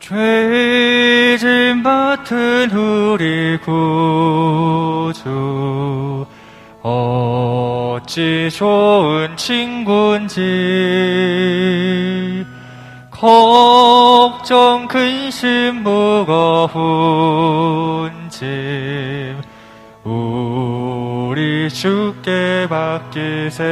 죄짐 받은 우리 구주 어찌 좋은 친구인지 걱정 근심 무거운 짐 우리 주께 맡기세.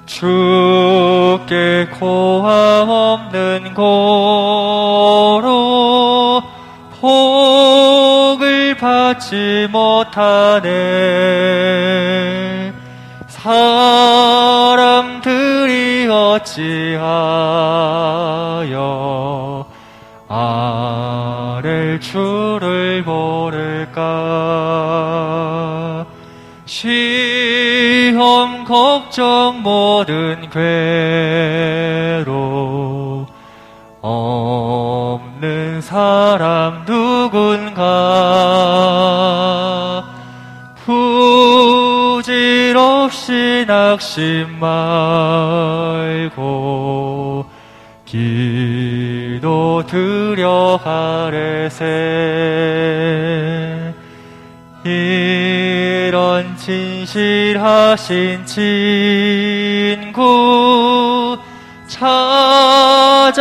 주께 고함 없는 고로 복을 받지 못하네. 사람들이 어찌하여 아랠 주를 모를까. 시험 걱정 모든 괴로 없는 사람 누군가. 부질없이 낙심 말고 기도 드려 아뢰세. 이런 진실하신 친구 찾아볼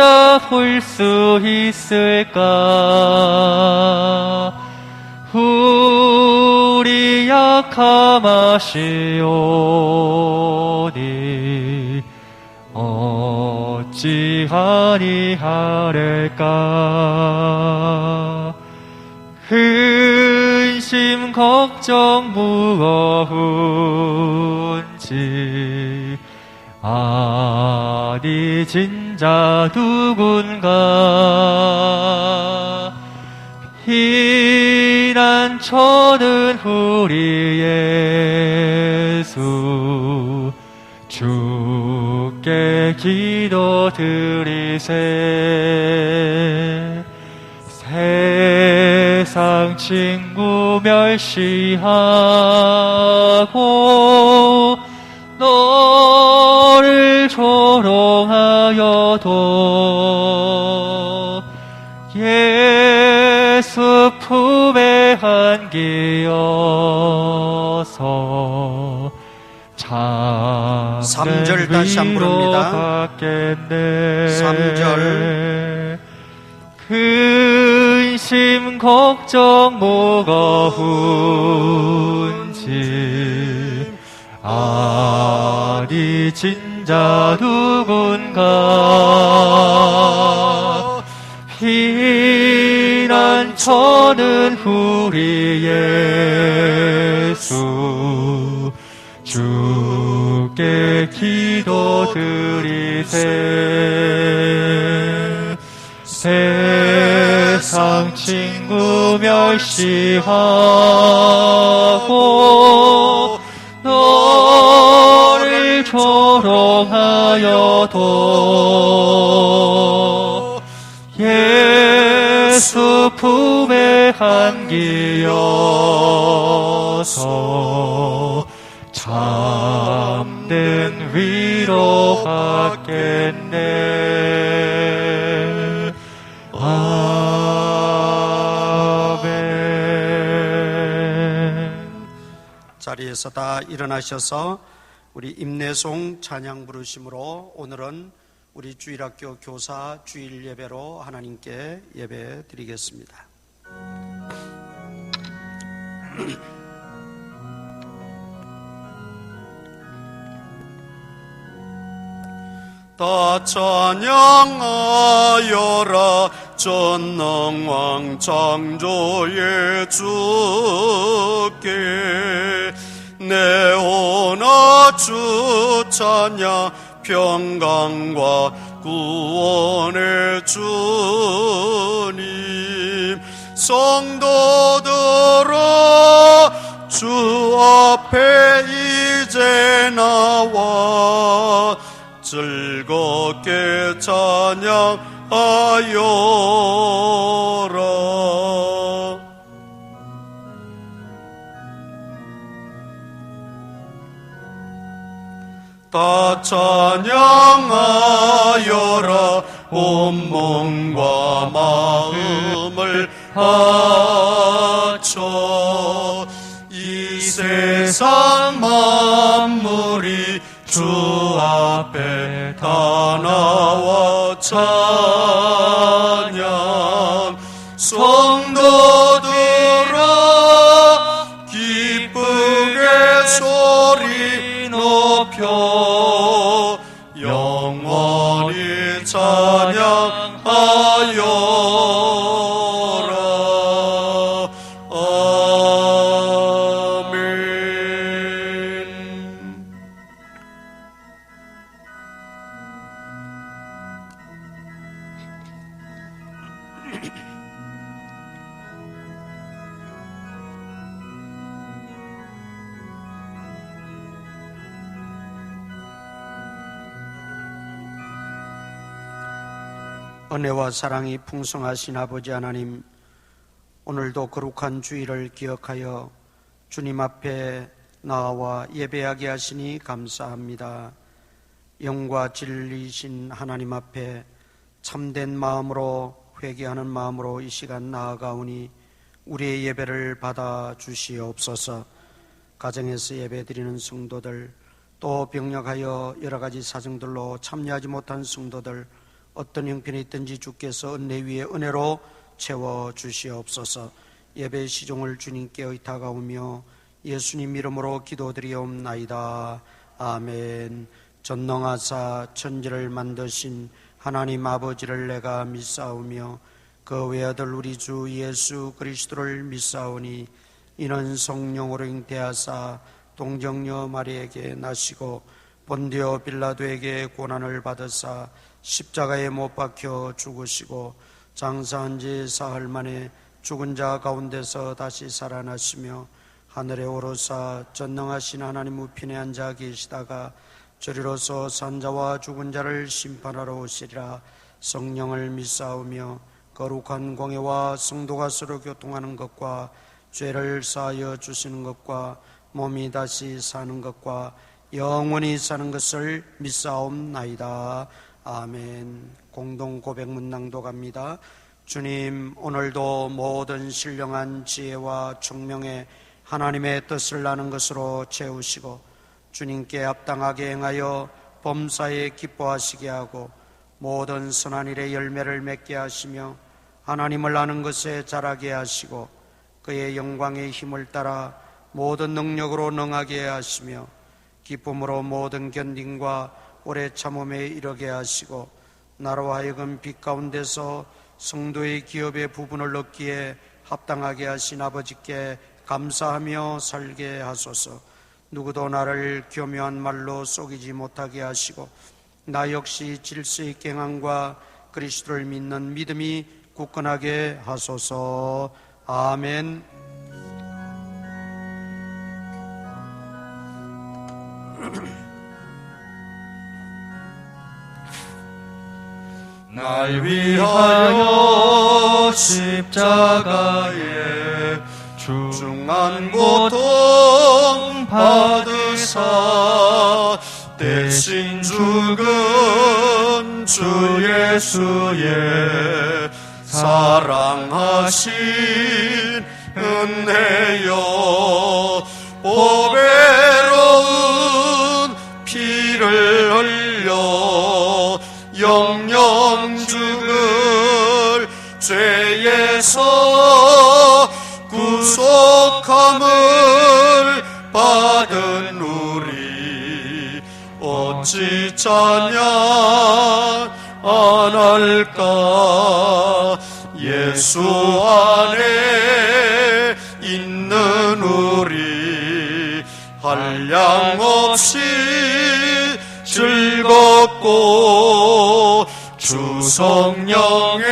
수 있을까. 우리 약함하시오니 어찌하니 하랄까. 근심 걱정 무거운지 아니 진짜 누군가. 피난처는 우리 예수 주께 기도드리세. 세상 친구 멸시하고 너를 조롱하여도 예수 품에 안기어서 3절 다시 한번 부릅니다. 3절. 근심 걱정 무거운지 아니 진짜 누군가. 피난처는 우리 예수 주께 기도드리세. 세상 친구 멸시하고 너를 조롱하여도 예수 품에 안기어서 참된 위로 받겠네. 아멘. 자리에서 다 일어나셔서 우리 임내송 찬양 부르심으로 오늘은 우리 주일학교 교사 주일 예배로 하나님께 예배 드리겠습니다. 다 찬양하여라 전능왕 창조의 주께. 내오나 주 찬양 평강과 구원의 주님. 성도들아 주 앞에 이제 나와 즐겁게 찬양하여라. 다 찬양하여라 온 몸과 마음을 바쳐 이 세상 만물이 주 앞에 다 나와 찬양 성도들아 기쁘게 소리 높여 영원히 찬양하여라. 아멘. 은혜와 사랑이 풍성하신 아버지 하나님, 오늘도 거룩한 주일을 기억하여 주님 앞에 나와 예배하게 하시니 감사합니다. 영과 진리신 하나님 앞에 참된 마음으로 회개하는 마음으로 이 시간 나아가오니 우리의 예배를 받아 주시옵소서. 가정에서 예배드리는 성도들, 또 병력하여 여러 가지 사정들로 참여하지 못한 성도들, 어떤 형편이 있든지 주께서 은혜 위에 은혜로 채워 주시옵소서. 예배 시종을 주님께 의탁하오며 예수님 이름으로 기도드리옵나이다. 아멘. 전능하사 천지를 만드신 하나님 아버지를 내가 믿사오며 그 외아들 우리 주 예수 그리스도를 믿사오니 이는 성령으로 잉태하사 동정녀 마리에게 나시고 본디오 빌라도에게 고난을 받으사 십자가에 못 박혀 죽으시고 장사한 지 사흘 만에 죽은 자 가운데서 다시 살아나시며 하늘에 오르사 전능하신 하나님 우편에 앉아 계시다가 저리로서 산자와 죽은 자를 심판하러 오시리라. 성령을 믿사오며 거룩한 공회와 성도가 서로 교통하는 것과 죄를 사하여 주시는 것과 몸이 다시 사는 것과 영원히 사는 것을 믿사옵나이다. 아멘. 공동 고백 문낭도 갑니다. 주님, 오늘도 모든 신령한 지혜와 총명에 하나님의 뜻을 아는 것으로 채우시고 주님께 합당하게 행하여 범사에 기뻐하시게 하고 모든 선한 일의 열매를 맺게 하시며 하나님을 아는 것에 자라게 하시고 그의 영광의 힘을 따라 모든 능력으로 능하게 하시며 기쁨으로 모든 견딘과 오래 참음에 이르게 하시고 나로 하여금 빛 가운데서 성도의 기업의 부분을 얻기에 합당하게 하신 아버지께 감사하며 살게 하소서. 누구도 나를 교묘한 말로 속이지 못하게 하시고 나 역시 질서의 경항과 그리스도를 믿는 믿음이 굳건하게 하소서. 아멘. 날 위하여 십자가에 중한 고통 받으사 대신 죽은 주 예수의 사랑하신 은혜여 보배로운 피를 흘려 영영 죽을 죄에서 구속함을 받은 우리 어찌 찬양 안 할까. 예수 안에 있는 우리 한량없이 즐겁고 주 성령의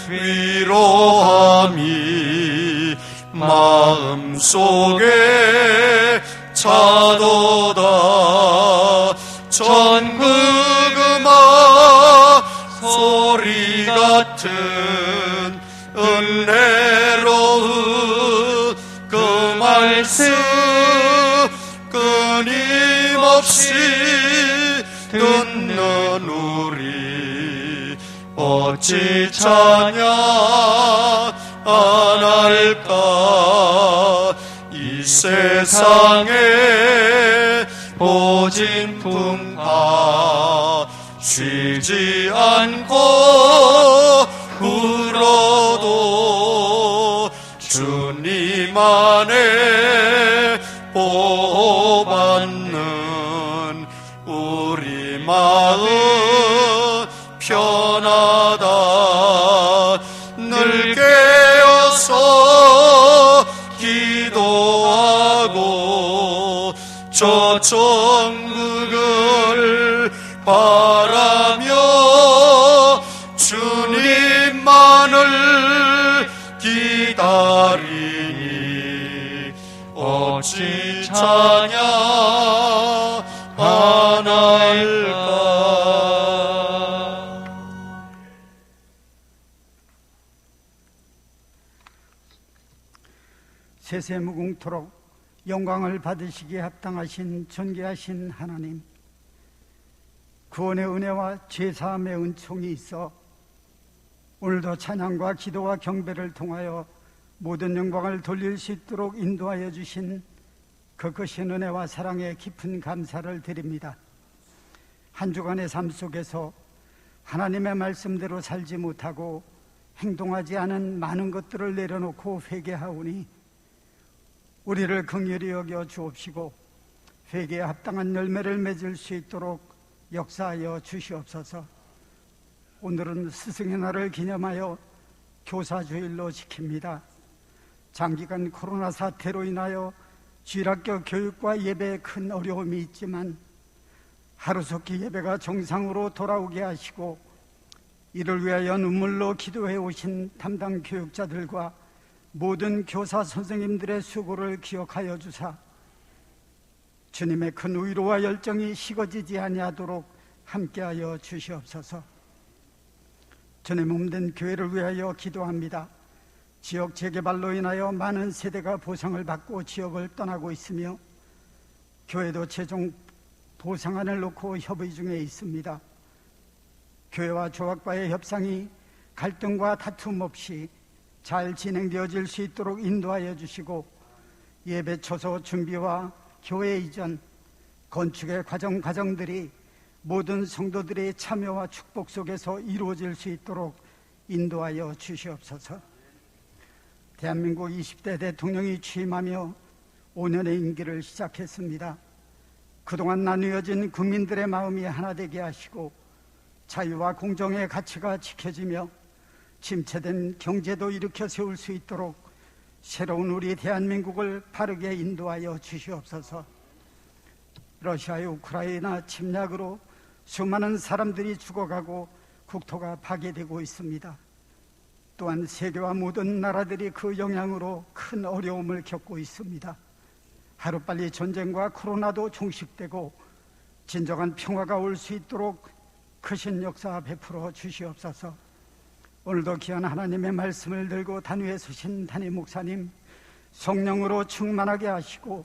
위로함이 마음속에 차도다. 전국 음악 소리 같은 은혜로운 그 말씀 끊임없이 듣는 우리 어찌 찬양 안 할까 이 세상에 보진 풍파 쉬지 않고 울어도 주님 안에 보호받는 우리 마음 편하다 늘 깨어서 기도하고 저 천국을 바라며 주님만을 기다리니 어찌 찬양 안 할까. 세세무궁토록 영광을 받으시기에 합당하신 존귀하신 하나님, 구원의 은혜와 죄사함의 은총이 있어 오늘도 찬양과 기도와 경배를 통하여 모든 영광을 돌릴 수 있도록 인도하여 주신 그 크신 은혜와 사랑에 깊은 감사를 드립니다. 한 주간의 삶 속에서 하나님의 말씀대로 살지 못하고 행동하지 않은 많은 것들을 내려놓고 회개하오니 우리를 긍휼히 여겨 주옵시고 회개에 합당한 열매를 맺을 수 있도록 역사하여 주시옵소서. 오늘은 스승의 날을 기념하여 교사주일로 지킵니다. 장기간 코로나 사태로 인하여 주일학교 교육과 예배에 큰 어려움이 있지만 하루속히 예배가 정상으로 돌아오게 하시고 이를 위하여 눈물로 기도해 오신 담당 교육자들과 모든 교사 선생님들의 수고를 기억하여 주사 주님의 큰 위로와 열정이 식어지지 아니하도록 함께하여 주시옵소서. 주의 몸된 교회를 위하여 기도합니다. 지역 재개발로 인하여 많은 세대가 보상을 받고 지역을 떠나고 있으며 교회도 최종 보상안을 놓고 협의 중에 있습니다. 교회와 조합과의 협상이 갈등과 다툼 없이 잘 진행되어질 수 있도록 인도하여 주시고 예배 초소 준비와 교회 이전, 건축의 과정들이 모든 성도들의 참여와 축복 속에서 이루어질 수 있도록 인도하여 주시옵소서. 대한민국 20대 대통령이 취임하며 5년의 임기를 시작했습니다. 그동안 나누어진 국민들의 마음이 하나 되게 하시고 자유와 공정의 가치가 지켜지며 침체된 경제도 일으켜 세울 수 있도록 새로운 우리 대한민국을 바르게 인도하여 주시옵소서. 러시아의 우크라이나 침략으로 수많은 사람들이 죽어가고 국토가 파괴되고 있습니다. 또한 세계와 모든 나라들이 그 영향으로 큰 어려움을 겪고 있습니다. 하루빨리 전쟁과 코로나도 종식되고 진정한 평화가 올 수 있도록 크신 역사 베풀어 주시옵소서. 오늘도 귀한 하나님의 말씀을 들고 단위에 서신 담임 목사님 성령으로 충만하게 하시고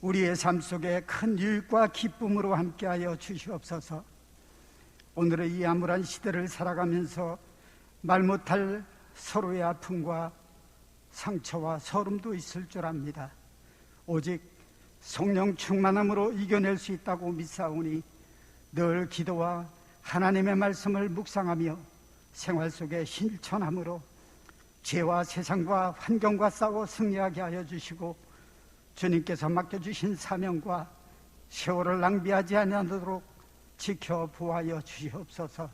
우리의 삶 속에 큰 유익과 기쁨으로 함께하여 주시옵소서. 오늘의 이 암울한 시대를 살아가면서 말 못할 서로의 아픔과 상처와 서름도 있을 줄 압니다. 오직 성령 충만함으로 이겨낼 수 있다고 믿사오니 늘 기도와 하나님의 말씀을 묵상하며 생활 속에 실천함으로 죄와 세상과 환경과 싸워 승리하게 하여 주시고 주님께서 맡겨주신 사명과 세월을 낭비하지 아니하도록 지켜 보호하여 주시옵소서.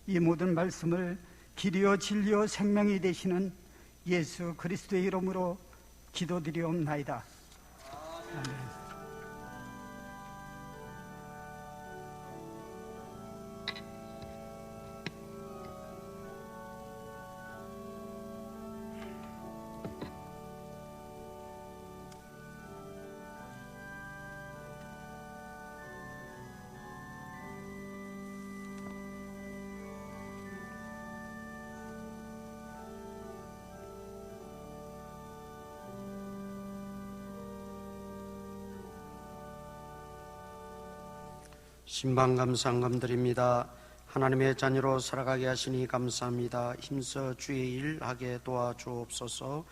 이 모든 말씀을 길이요 진리요 생명이 되시는 예수 그리스도의 이름으로 기도드리옵나이다. 아멘. 신방감상감 드립니다. 하나님의 자녀로 살아가게 하시니 감사합니다. 힘써 주의 일 하게 도와주옵소서.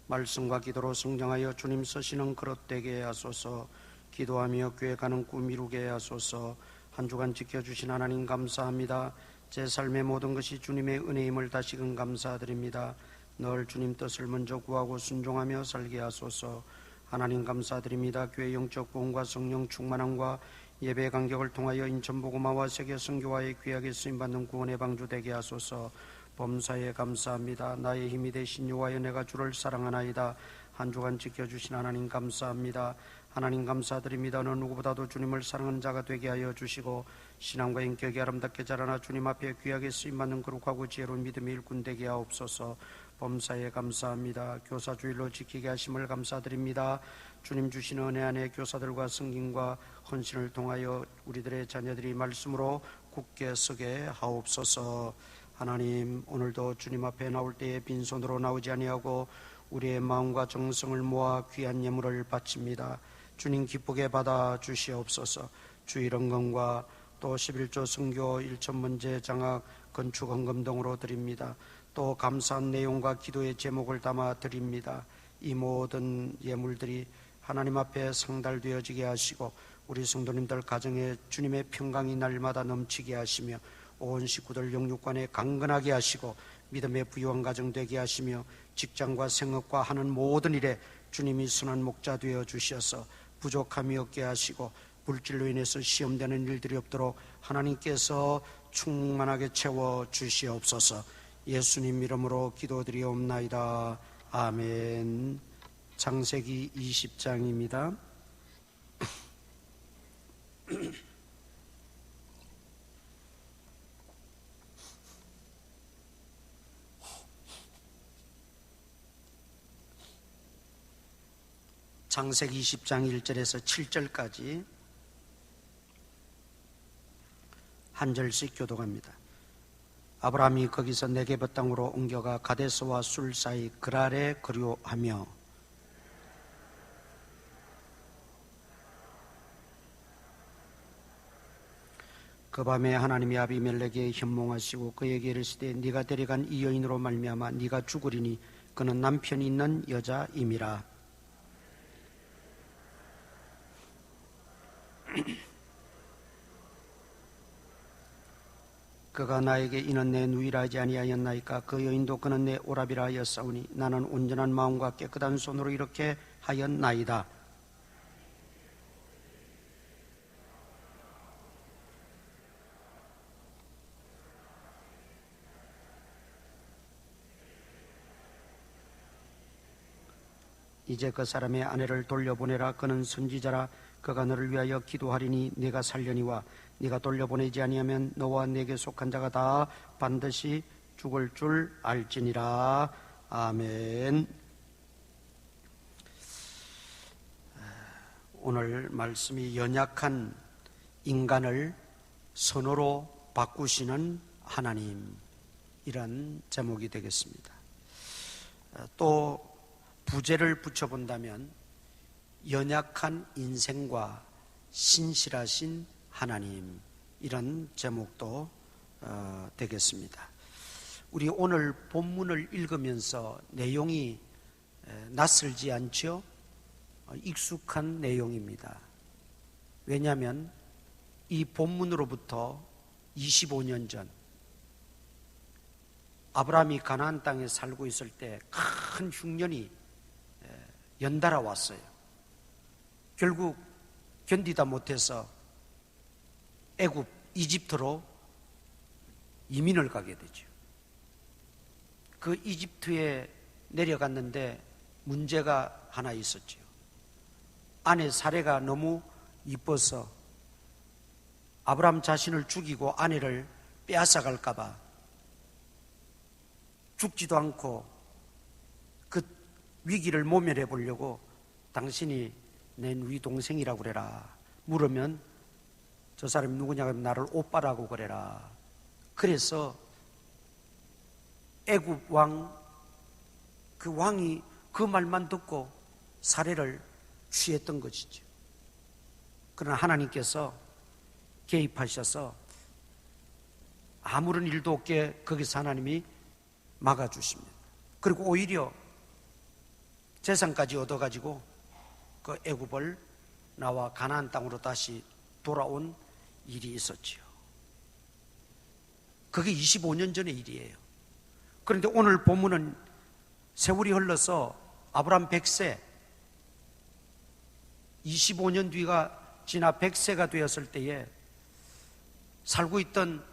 말씀과 기도로 성장하여 주님 서시는 그릇 되게 하소서. 기도하며 교회 가는 꿈 이루게 하소서. 한 주간 지켜주신 하나님 감사합니다. 제 삶의 모든 것이 주님의 은혜임을 다시금 감사드립니다. 늘 주님 뜻을 먼저 구하고 순종하며 살게 하소서. 하나님 감사드립니다. 교회 영적 부흥과 성령 충만함과 예배 간격을 통하여 인천보고마와 세계 선교와의 귀하게 쓰임받는 구원의 방주 되게 하소서. 범사에 감사합니다. 나의 힘이 되신 여호와여 내가 주를 사랑하나이다. 한 주간 지켜주신 하나님 감사합니다. 하나님 감사드립니다. 어느 누구보다도 주님을 사랑하는 자가 되게 하여 주시고 신앙과 인격이 아름답게 자라나 주님 앞에 귀하게 쓰임받는 거룩하고 지혜로운 믿음의 일꾼 되게 하옵소서. 범사에 감사합니다. 교사 주일로 지키게 하심을 감사드립니다. 주님 주시는 은혜 안에 교사들과 성김과 헌신을 통하여 우리들의 자녀들이 말씀으로 굳게 서게 하옵소서. 하나님, 오늘도 주님 앞에 나올 때에 빈손으로 나오지 아니하고 우리의 마음과 정성을 모아 귀한 예물을 바칩니다. 주님 기쁘게 받아 주시옵소서. 주일 헌금과 또 11조 선교 1,000문제 장학 건축 헌금 등으로 드립니다. 또 감사한 내용과 기도의 제목을 담아 드립니다. 이 모든 예물들이 하나님 앞에 상달되어지게 하시고 우리 성도님들 가정에 주님의 평강이 날마다 넘치게 하시며 온 식구들 영육간에 강건하게 하시고 믿음의 부유한 가정 되게 하시며 직장과 생업과 하는 모든 일에 주님이 선한 목자 되어 주셔서 부족함이 없게 하시고 물질로 인해서 시험되는 일들이 없도록 하나님께서 충만하게 채워 주시옵소서. 예수님 이름으로 기도드리옵나이다. 아멘. 창세기 20장입니다. 창세기 20장 1절에서 7절까지 한 절씩 교독합니다. 아브라함이 거기서 네게브 땅으로 옮겨가 가데스와 술 사이 그랄에 거류하며 그 밤에 하나님이 아비멜렉에게 현몽하시고 그에게 이르시되 네가 데려간 이 여인으로 말미암아 네가 죽으리니 그는 남편이 있는 여자임이라. 그가 나에게 이는 내 누이라 하지 아니하였나이까. 그 여인도 그는 내 오라비라 하였사오니 나는 온전한 마음과 깨끗한 손으로 이렇게 하였나이다. 이제 그 사람의 아내를 돌려보내라. 그는 선지자라. 그가 너를 위하여 기도하리니 네가 살려니와 네가 돌려보내지 아니하면 너와 네게 속한 자가 다 반드시 죽을 줄 알지니라. 아멘. 오늘 말씀이 연약한 인간을 선호로 바꾸시는 하나님, 이런 제목이 되겠습니다. 또 부제를 붙여본다면 연약한 인생과 신실하신 하나님, 이런 제목도 되겠습니다. 우리 오늘 본문을 읽으면서 내용이 낯설지 않죠? 익숙한 내용입니다. 왜냐하면 이 본문으로부터 25년 전 아브라함이 가나안 땅에 살고 있을 때 큰 흉년이 연달아 왔어요. 결국 견디다 못해서 애굽, 이집트로 이민을 가게 되죠. 그 이집트에 내려갔는데 문제가 하나 있었죠. 아내 사레가 너무 이뻐서 아브라함 자신을 죽이고 아내를 빼앗아갈까 봐 죽지도 않고 그 위기를 모면해 보려고 당신이 내 누이 동생이라고 그래라. 물으면 저 사람이 누구냐 하면 나를 오빠라고 그래라. 그래서 애굽 왕, 그 왕이 그 말만 듣고 사례를 취했던 것이죠. 그러나 하나님께서 개입하셔서 아무런 일도 없게 거기서 하나님이 막아주십니다. 그리고 오히려 재산까지 얻어가지고 그 애굽을 나와 가나안 땅으로 다시 돌아온 일이 있었지요. 그게 25년 전의 일이에요. 그런데 오늘 본문은 세월이 흘러서 아브라함 100세, 25년 뒤가 지나 100세가 되었을 때에 살고 있던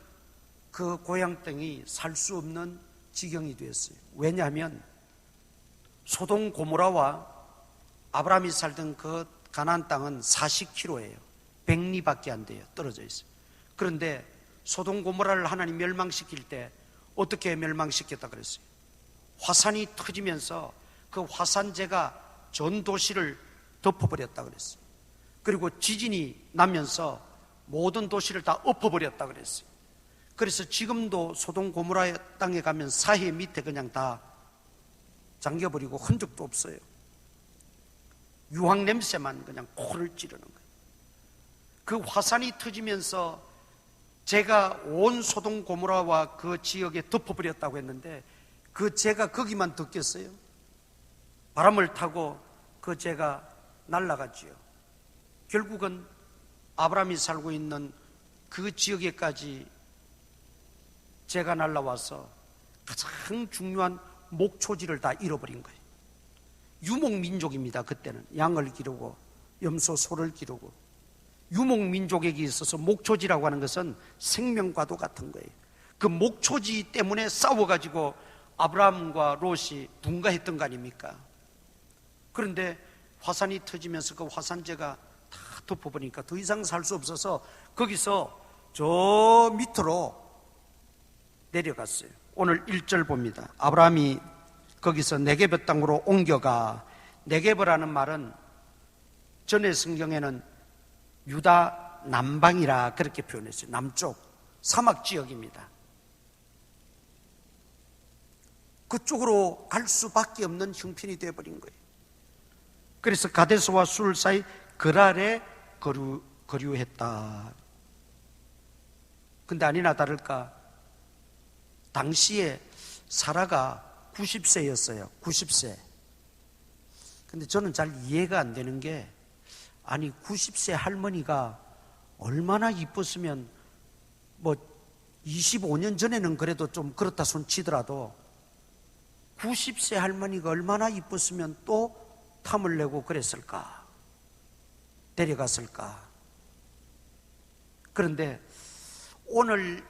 그 고향 땅이 살 수 없는 지경이 되었어요. 왜냐하면 소돔 고모라와 아브라함이 살던 그 가나안 땅은 40km예요. 100리밖에 안 돼요. 떨어져 있어요. 그런데 소돔 고모라를 하나님 멸망시킬 때 어떻게 멸망시켰다 그랬어요? 화산이 터지면서 그 화산재가 전 도시를 덮어버렸다 그랬어요. 그리고 지진이 나면서 모든 도시를 다 엎어버렸다 그랬어요. 그래서 지금도 소돔 고모라 땅에 가면 사해 밑에 그냥 다 잠겨버리고 흔적도 없어요. 유황 냄새만 그냥 코를 찌르는 거예요. 그 화산이 터지면서 재가 온 소돔 고모라와 그 지역에 덮어버렸다고 했는데 그 재가 거기만 덮겠어요? 바람을 타고 그 재가 날아갔지요. 결국은 아브라함이 살고 있는 그 지역에까지 재가 날아와서 가장 중요한 목초지를 다 잃어버린 거예요. 유목민족입니다. 그때는 양을 기르고 염소, 소를 기르고 유목민족에게 있어서 목초지라고 하는 것은 생명과도 같은 거예요. 그 목초지 때문에 싸워가지고 아브라함과 롯이 분가했던 거 아닙니까? 그런데 화산이 터지면서 그 화산재가 다 덮어버리니까 더 이상 살 수 없어서 거기서 저 밑으로 내려갔어요. 오늘 1절 봅니다. 아브라함이 거기서 네게브 땅으로 옮겨가. 네게브라는 말은 전의 성경에는 유다 남방이라 그렇게 표현했어요. 남쪽 사막 지역입니다. 그쪽으로 갈 수밖에 없는 형편이 되어버린 거예요. 그래서 가데스와 술 사이 그랄에 거류했다. 근데 아니나 다를까 당시에 사라가 90세였어요. 90세. 근데 저는 잘 이해가 안 되는 게, 아니 90세 할머니가 얼마나 이뻤으면, 뭐 25년 전에는 그래도 좀 그렇다 손 치더라도 90세 할머니가 얼마나 이뻤으면 또 탐을 내고 그랬을까, 데려갔을까. 그런데 오늘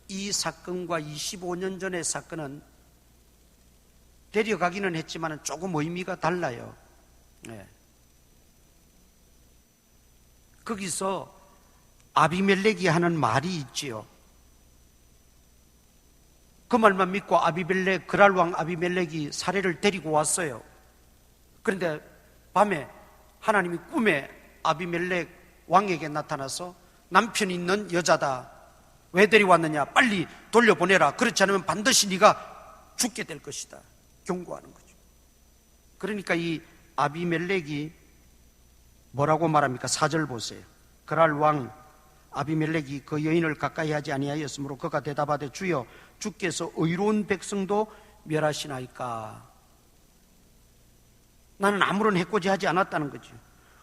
이 사건과 25년 전의 사건은 데려가기는 했지만 조금 의미가 달라요. 네. 거기서 아비멜렉이 하는 말이 있지요. 그 말만 믿고 그랄 왕 아비멜렉이 사례를 데리고 왔어요. 그런데 밤에 하나님이 꿈에 아비멜렉 왕에게 나타나서 남편 있는 여자다, 왜 데려왔느냐, 빨리 돌려보내라, 그렇지 않으면 반드시 네가 죽게 될 것이다, 경고하는 거죠. 그러니까 이 아비멜렉이 뭐라고 말합니까? 4절 보세요. 그랄 왕 아비멜렉이 그 여인을 가까이 하지 아니하였으므로 그가 대답하되, 주여, 주께서 의로운 백성도 멸하시나이까. 나는 아무런 해코지 하지 않았다는 거죠.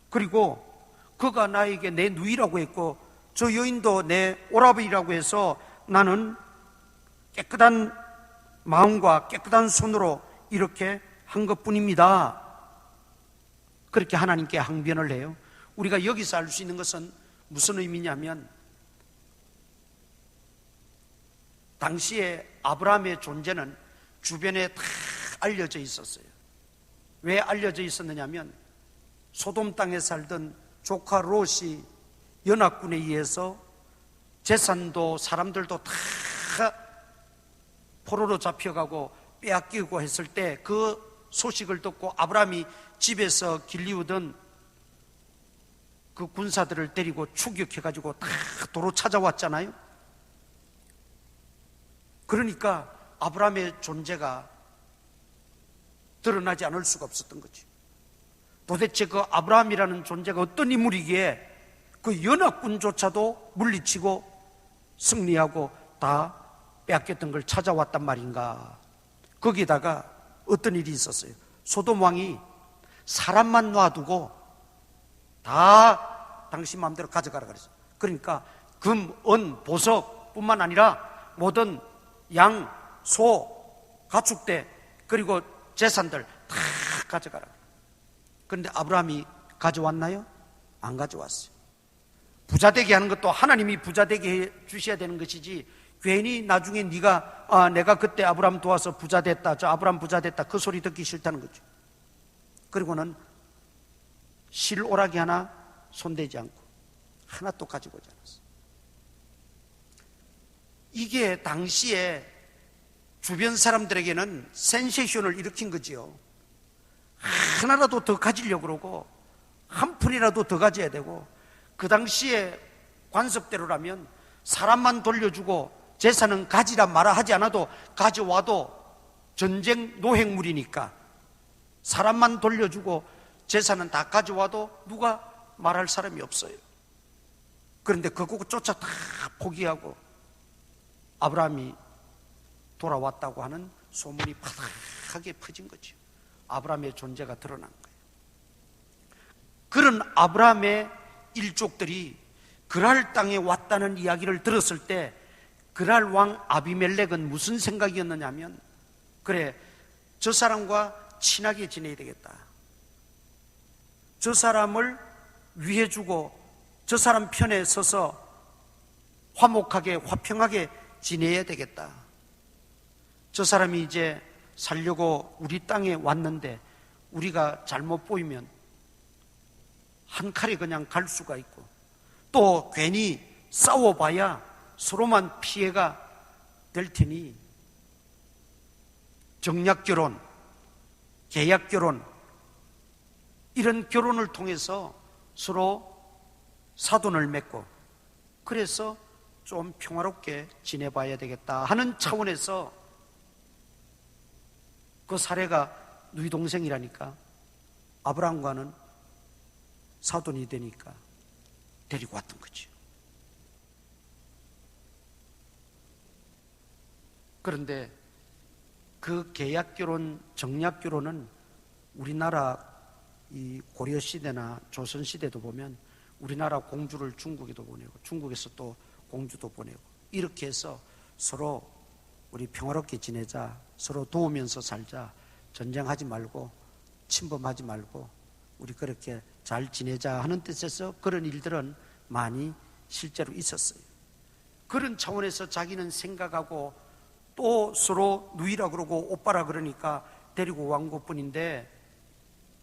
그리고 그가 나에게 내 누이라고 했고 저 여인도 내 오라버니라고 해서 나는 깨끗한 마음과 깨끗한 손으로 이렇게 한 것뿐입니다. 그렇게 하나님께 항변을 해요. 우리가 여기서 알 수 있는 것은 무슨 의미냐면, 당시에 아브라함의 존재는 주변에 다 알려져 있었어요. 왜 알려져 있었느냐면, 소돔 땅에 살던 조카 롯이 연합군에 의해서 재산도 사람들도 다 포로로 잡혀가고 빼앗기고 했을 때 그 소식을 듣고 아브라함이 집에서 길리우던 그 군사들을 데리고 추격해가지고 다 도로 찾아왔잖아요. 그러니까 아브라함의 존재가 드러나지 않을 수가 없었던 거죠. 도대체 그 아브라함이라는 존재가 어떤 인물이기에 그 연합군조차도 물리치고 승리하고 다 빼앗겼던 걸 찾아왔단 말인가. 거기다가 어떤 일이 있었어요. 소돔 왕이 사람만 놔두고 다 당신 마음대로 가져가라 그랬어요. 그러니까 금, 은, 보석뿐만 아니라 모든 양, 소, 가축대 그리고 재산들 다 가져가라. 그런데 아브라함이 가져왔나요? 안 가져왔어요. 부자되게 하는 것도 하나님이 부자되게 해 주셔야 되는 것이지, 괜히 나중에 내가 그때 아브라함 도와서 부자됐다, 저 아브라함 부자됐다, 그 소리 듣기 싫다는 거죠. 그리고는 실오라기 하나 손대지 않고 하나 또 가지고 오지 않았어요. 이게 당시에 주변 사람들에게는 센세이션을 일으킨 거지요. 하나라도 더 가지려고 그러고 한 푼이라도 더 가져야 되고, 그 당시에 관습대로라면 사람만 돌려주고 재산은 가지라 마라 하지 않아도 가져와도 전쟁 노획물이니까 사람만 돌려주고 재산은 다 가져와도 누가 말할 사람이 없어요. 그런데 그거조차 다 포기하고 아브라함이 돌아왔다고 하는 소문이 바닥하게 퍼진 거죠. 아브라함의 존재가 드러난 거예요. 그런 아브라함의 일족들이 그랄 땅에 왔다는 이야기를 들었을 때 그랄 왕 아비멜렉은 무슨 생각이었느냐 하면, 그래, 저 사람과 친하게 지내야 되겠다, 저 사람을 위해주고 저 사람 편에 서서 화목하게 화평하게 지내야 되겠다, 저 사람이 이제 살려고 우리 땅에 왔는데 우리가 잘못 보이면 한 칼에 그냥 갈 수가 있고, 또 괜히 싸워봐야 서로만 피해가 될 테니 정략결혼, 계약결혼, 이런 결혼을 통해서 서로 사돈을 맺고 그래서 좀 평화롭게 지내봐야 되겠다 하는 차원에서 그 사례가 누이 동생이라니까 아브라함과는 사돈이 되니까 데리고 왔던 거죠. 그런데 그 계약결혼, 정략결혼은 우리나라 이 고려시대나 조선시대도 보면 우리나라 공주를 중국에도 보내고 중국에서 또 공주도 보내고 이렇게 해서 서로 우리 평화롭게 지내자, 서로 도우면서 살자, 전쟁하지 말고 침범하지 말고 우리 그렇게 잘 지내자 하는 뜻에서 그런 일들은 많이 실제로 있었어요. 그런 차원에서 자기는 생각하고 또 서로 누이라 그러고 오빠라 그러니까 데리고 온 것뿐인데,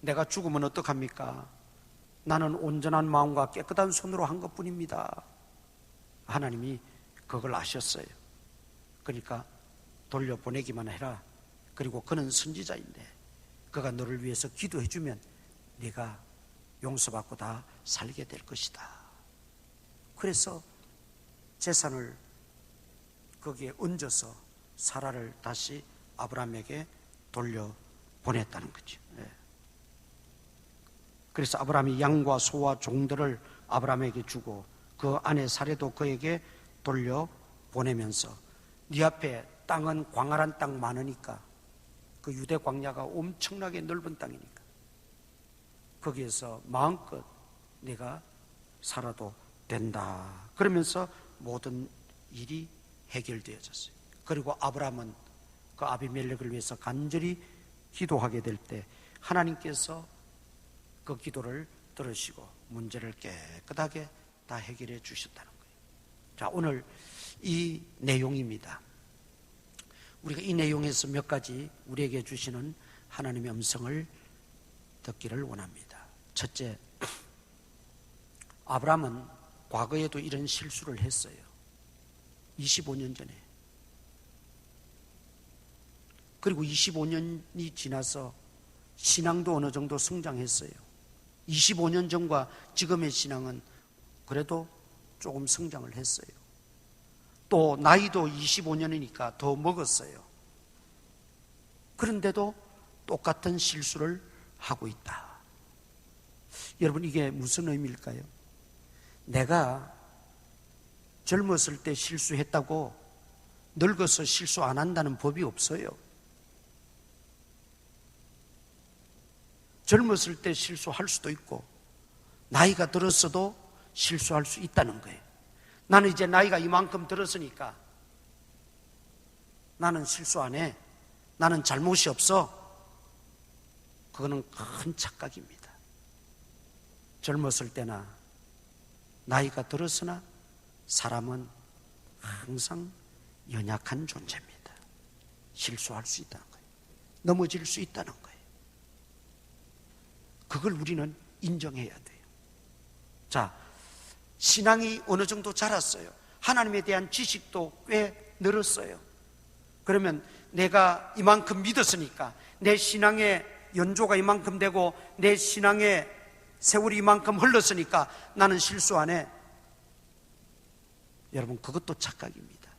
내가 죽으면 어떡합니까? 나는 온전한 마음과 깨끗한 손으로 한 것뿐입니다. 하나님이 그걸 아셨어요. 그러니까 돌려보내기만 해라. 그리고 그는 선지자인데 그가 너를 위해서 기도해주면 네가 용서받고 다 살게 될 것이다. 그래서 재산을 거기에 얹어서 사라를 다시 아브라함에게 돌려보냈다는 거죠. 그래서 아브라함이 양과 소와 종들을 아브라함에게 주고 그 아내 사례도 그에게 돌려보내면서, 네 앞에 땅은 광활한 땅 많으니까, 그 유대 광야가 엄청나게 넓은 땅이니까 거기에서 마음껏 네가 살아도 된다. 그러면서 모든 일이 해결되어졌어요. 그리고 아브라함은 그 아비멜렉을 위해서 간절히 기도하게 될 때 하나님께서 그 기도를 들으시고 문제를 깨끗하게 다 해결해 주셨다는 거예요. 자, 오늘 이 내용입니다. 우리가 이 내용에서 몇 가지 우리에게 주시는 하나님의 음성을 듣기를 원합니다. 첫째, 아브라함은 과거에도 이런 실수를 했어요. 25년 전에. 그리고 25년이 지나서 신앙도 어느 정도 성장했어요. 25년 전과 지금의 신앙은 그래도 조금 성장을 했어요. 또 나이도 25년이니까 더 먹었어요. 그런데도 똑같은 실수를 하고 있다. 여러분, 이게 무슨 의미일까요? 내가 젊었을 때 실수했다고 늙어서 실수 안 한다는 법이 없어요. 젊었을 때 실수할 수도 있고 나이가 들었어도 실수할 수 있다는 거예요. 나는 이제 나이가 이만큼 들었으니까 나는 실수 안 해. 나는 잘못이 없어. 그거는 큰 착각입니다. 젊었을 때나 나이가 들었으나 사람은 항상 연약한 존재입니다. 실수할 수 있다는 거예요. 넘어질 수 있다는 거예요. 그걸 우리는 인정해야 돼요. 자, 신앙이 어느 정도 자랐어요. 하나님에 대한 지식도 꽤 늘었어요. 그러면 내가 이만큼 믿었으니까, 내 신앙의 연조가 이만큼 되고 내 신앙의 세월이 이만큼 흘렀으니까 나는 실수 안 해. 여러분, 그것도 착각입니다.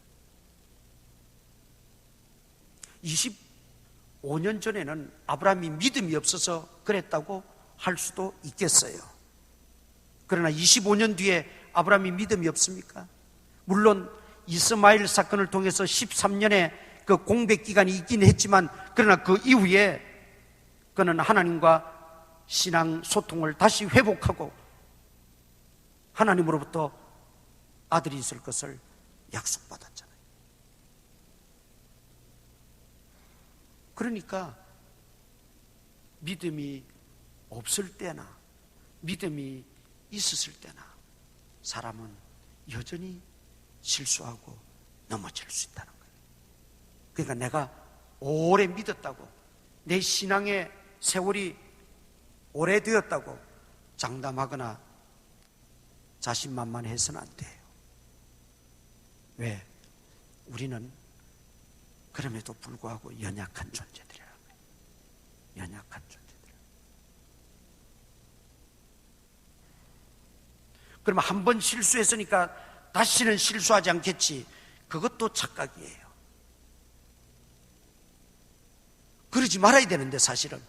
25년 전에는 아브라함이 믿음이 없어서 그랬다고 할 수도 있겠어요. 그러나 25년 뒤에 아브라함이 믿음이 없습니까? 물론 이스마엘 사건을 통해서 13년의 그 공백 기간이 있긴 했지만, 그러나 그 이후에 그는 하나님과 신앙 소통을 다시 회복하고 하나님으로부터 아들이 있을 것을 약속받았잖아요. 그러니까 믿음이 없을 때나 믿음이 있었을 때나 사람은 여전히 실수하고 넘어질 수 있다는 거예요. 그러니까 내가 오래 믿었다고, 내 신앙의 세월이 오래되었다고 장담하거나 자신만만해서는 안 돼요. 왜? 우리는 그럼에도 불구하고 연약한 존재들이라는 거예요. 연약한 존재들. 그러면 한 번 실수했으니까 다시는 실수하지 않겠지. 그것도 착각이에요. 그러지 말아야 되는데, 사실은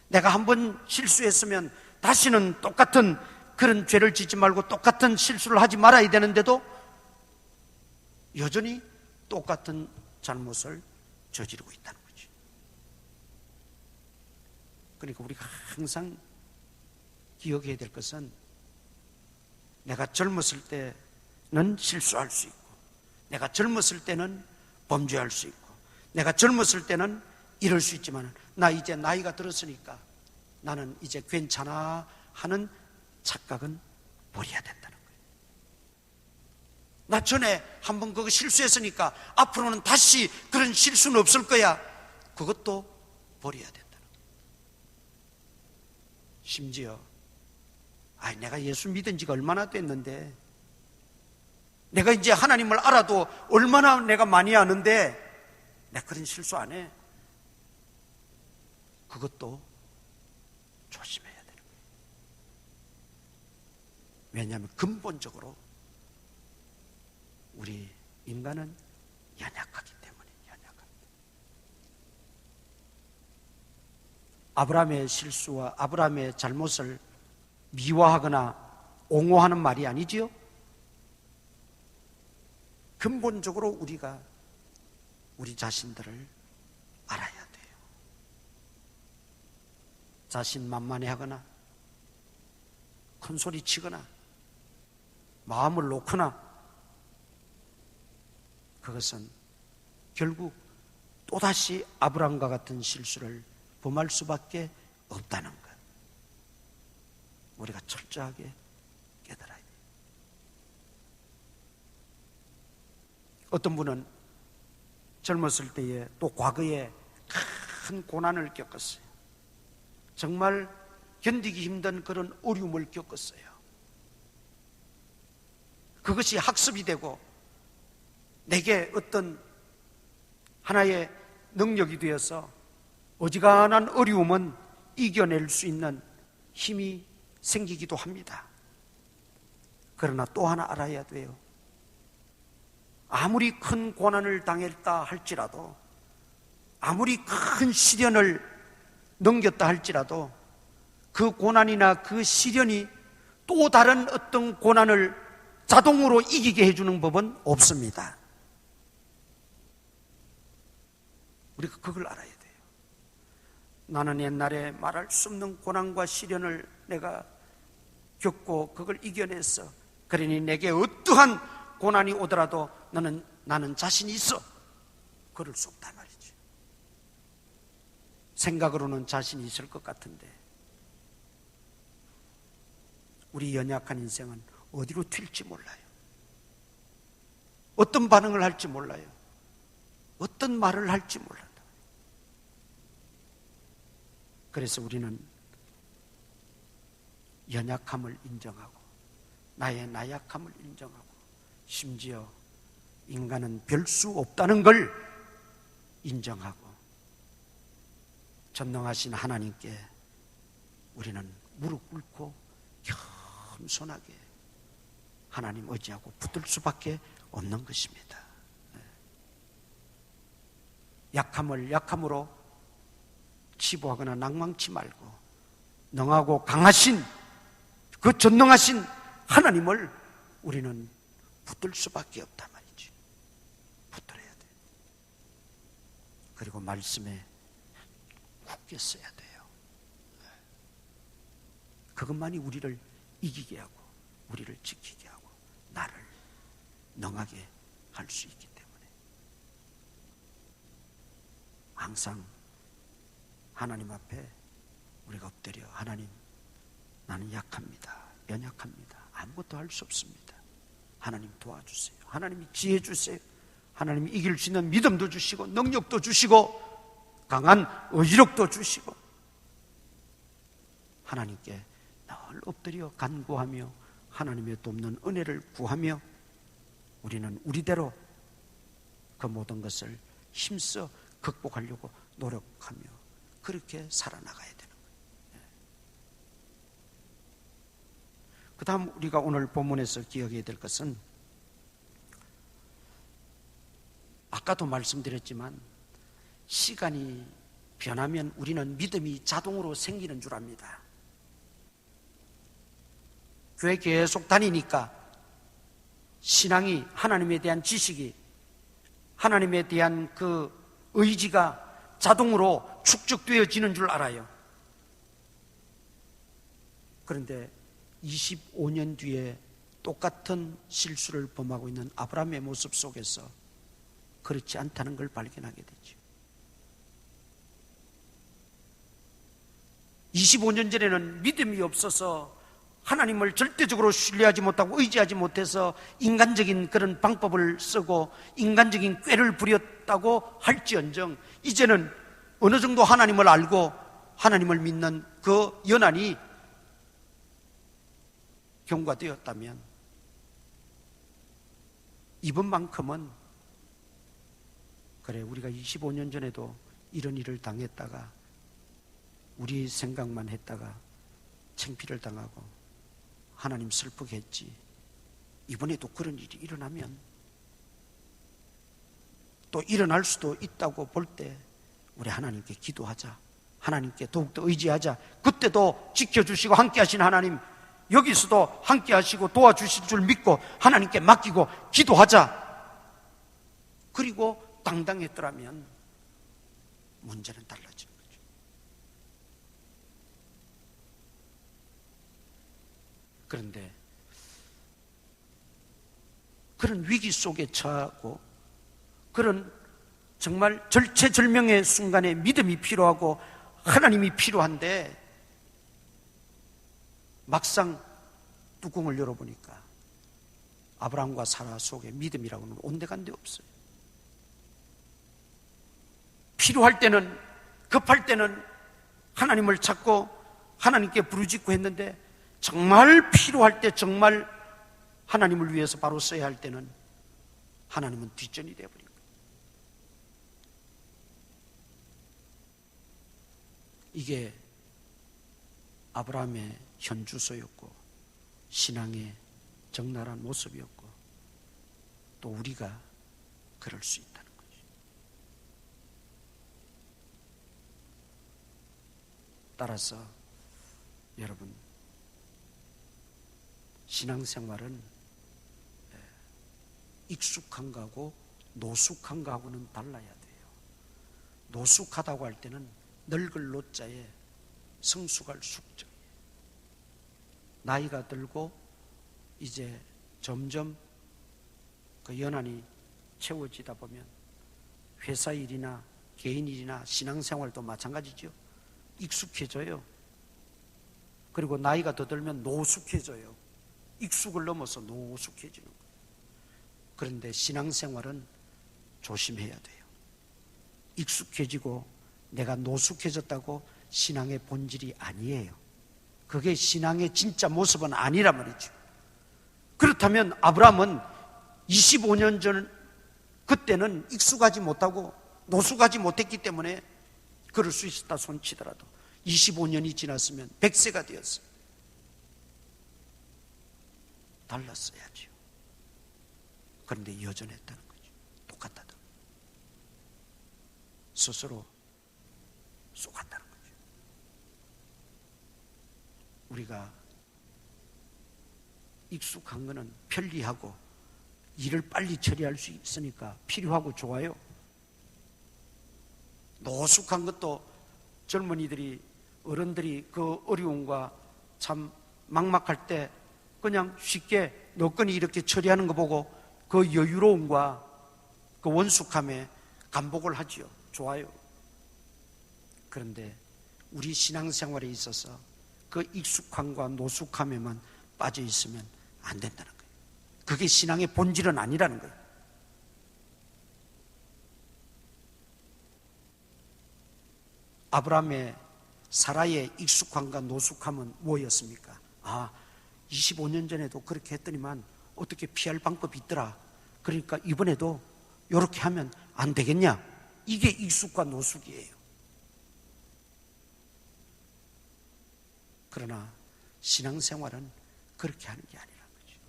내가 한 번 실수했으면 다시는 똑같은 그런 죄를 짓지 말고 똑같은 실수를 하지 말아야 되는데도 여전히 똑같은 잘못을 저지르고 있다는 거죠. 그러니까 우리가 항상 기억해야 될 것은, 내가 젊었을 때는 실수할 수 있고, 내가 젊었을 때는 범죄할 수 있고, 내가 젊었을 때는 이럴 수 있지만, 나 이제 나이가 들었으니까 나는 이제 괜찮아 하는 착각은 버려야 된다는 거예요. 나 전에 한번 그거 실수했으니까 앞으로는 다시 그런 실수는 없을 거야. 그것도 버려야 된다는 거예요. 심지어 내가 예수 믿은 지가 얼마나 됐는데, 내가 이제 하나님을 알아도 얼마나 내가 많이 아는데 내가 그런 실수 안 해. 그것도 조심해야 되는 거예요. 왜냐하면 근본적으로 우리 인간은 연약하기 때문에. 아브라함의 실수와 아브라함의 잘못을 미화하거나 옹호하는 말이 아니지요. 근본적으로 우리가 우리 자신들을 알아야 돼요. 자신만만해하거나 큰 소리 치거나 마음을 놓거나, 그것은 결국 또다시 아브라함과 같은 실수를 범할 수밖에 없다는 것, 우리가 철저하게 깨달아야 돼요. 어떤 분은 젊었을 때에 또 과거에 큰 고난을 겪었어요. 정말 견디기 힘든 그런 어려움을 겪었어요. 그것이 학습이 되고 내게 어떤 하나의 능력이 되어서 어지간한 어려움은 이겨낼 수 있는 힘이 생기기도 합니다. 그러나 또 하나 알아야 돼요. 아무리 큰 고난을 당했다 할지라도, 아무리 큰 시련을 넘겼다 할지라도 그 고난이나 그 시련이 또 다른 어떤 고난을 자동으로 이기게 해주는 법은 없습니다. 우리가 그걸 알아야 돼요. 나는 옛날에 말할 수 없는 고난과 시련을 내가 겪고 그걸 이겨냈어. 그러니 내게 어떠한 고난이 오더라도 나는 자신이 있어. 그럴 수 없단 말이죠. 생각으로는 자신이 있을 것 같은데 우리 연약한 인생은 어디로 튈지 몰라요. 어떤 반응을 할지 몰라요. 어떤 말을 할지 몰란다. 그래서 우리는 연약함을 인정하고 나의 나약함을 인정하고 심지어 인간은 별 수 없다는 걸 인정하고 전능하신 하나님께 우리는 무릎 꿇고 겸손하게 하나님 의지하고 붙들 수밖에 없는 것입니다. 약함을 약함으로 치부하거나 낭망치 말고 능하고 강하신 그 전능하신 하나님을 우리는 붙들 수밖에 없단 말이죠. 붙들어야 돼. 그리고 말씀에 굳게 써야 돼요. 그것만이 우리를 이기게 하고 우리를 지키게 하고 나를 능하게 할 수 있기 때문에 항상 하나님 앞에 우리가 엎드려 하나님 나는 약합니다. 연약합니다. 아무것도 할 수 없습니다. 하나님 도와주세요. 하나님이 지혜 주세요. 하나님이 이길 수 있는 믿음도 주시고 능력도 주시고 강한 의지력도 주시고 하나님께 늘 엎드려 간구하며 하나님의 돕는 은혜를 구하며 우리는 우리대로 그 모든 것을 힘써 극복하려고 노력하며 그렇게 살아나가야 되는 거예요. 그 다음 우리가 오늘 본문에서 기억해야 될 것은 아까도 말씀드렸지만 시간이 변하면 우리는 믿음이 자동으로 생기는 줄 압니다. 교회 계속 다니니까 신앙이 하나님에 대한 지식이 하나님에 대한 그 의지가 자동으로 축적되어지는 줄 알아요. 그런데 25년 뒤에 똑같은 실수를 범하고 있는 아브라함의 모습 속에서 그렇지 않다는 걸 발견하게 되죠. 25년 전에는 믿음이 없어서 하나님을 절대적으로 신뢰하지 못하고 의지하지 못해서 인간적인 그런 방법을 쓰고 인간적인 꾀를 부렸다고 할지언정 이제는 어느 정도 하나님을 알고 하나님을 믿는 그 연한이 경과되었다면 이번만큼은 그래 우리가 25년 전에도 이런 일을 당했다가 우리 생각만 했다가 창피를 당하고 하나님 슬프게 했지. 이번에도 그런 일이 일어나면 또 일어날 수도 있다고 볼 때 우리 하나님께 기도하자. 하나님께 더욱더 의지하자. 그때도 지켜주시고 함께 하신 하나님 여기서도 함께 하시고 도와주실 줄 믿고 하나님께 맡기고 기도하자. 그리고 당당했더라면 문제는 달라지는 거죠. 그런데 그런 위기 속에 처하고 그런 정말 절체절명의 순간에 믿음이 필요하고 하나님이 필요한데 막상 뚜껑을 열어보니까 아브라함과 사라 속에 믿음이라고는 온데간데 없어요. 필요할 때는 급할 때는 하나님을 찾고 하나님께 부르짖고 했는데 정말 필요할 때 정말 하나님을 위해서 바로 써야 할 때는 하나님은 뒷전이 되어버린 거예요. 이게 아브라함의 현주소였고 신앙의 적나라한 모습이었고 또 우리가 그럴 수 있다는 거죠. 따라서 여러분 신앙생활은 익숙한 거하고 노숙한 거하고는 달라야 돼요. 노숙하다고 할 때는 늙을 노자에 성숙할 숙자. 나이가 들고 이제 점점 그 연한이 채워지다 보면 회사 일이나 개인 일이나 신앙생활도 마찬가지죠. 익숙해져요. 그리고 나이가 더 들면 노숙해져요. 익숙을 넘어서 노숙해지는 거예요. 그런데 신앙생활은 조심해야 돼요. 익숙해지고 내가 노숙해졌다고 신앙의 본질이 아니에요. 그게 신앙의 진짜 모습은 아니란 말이죠. 그렇다면 아브라함은 25년 전 그때는 익숙하지 못하고 노숙하지 못했기 때문에 그럴 수 있었다 손치더라도 25년이 지났으면 100세가 되었어요. 달랐어야죠. 그런데 여전했다는 거죠. 똑같다던 스스로 속았다는 거죠. 우리가 익숙한 거는 편리하고 일을 빨리 처리할 수 있으니까 필요하고 좋아요. 노숙한 것도 젊은이들이 어른들이 그 어려움과 참 막막할 때 그냥 쉽게 너건이 이렇게 처리하는 거 보고 그 여유로움과 그 원숙함에 감복을 하지요. 좋아요. 그런데 우리 신앙생활에 있어서 그 익숙함과 노숙함에만 빠져 있으면 안 된다는 거예요. 그게 신앙의 본질은 아니라는 거예요. 아브라함의 사라의 익숙함과 노숙함은 뭐였습니까? 25년 전에도 그렇게 했더니만 어떻게 피할 방법이 있더라. 그러니까 이번에도 이렇게 하면 안 되겠냐? 이게 익숙과 노숙이에요. 그러나 신앙생활은 그렇게 하는 게 아니라는 거죠.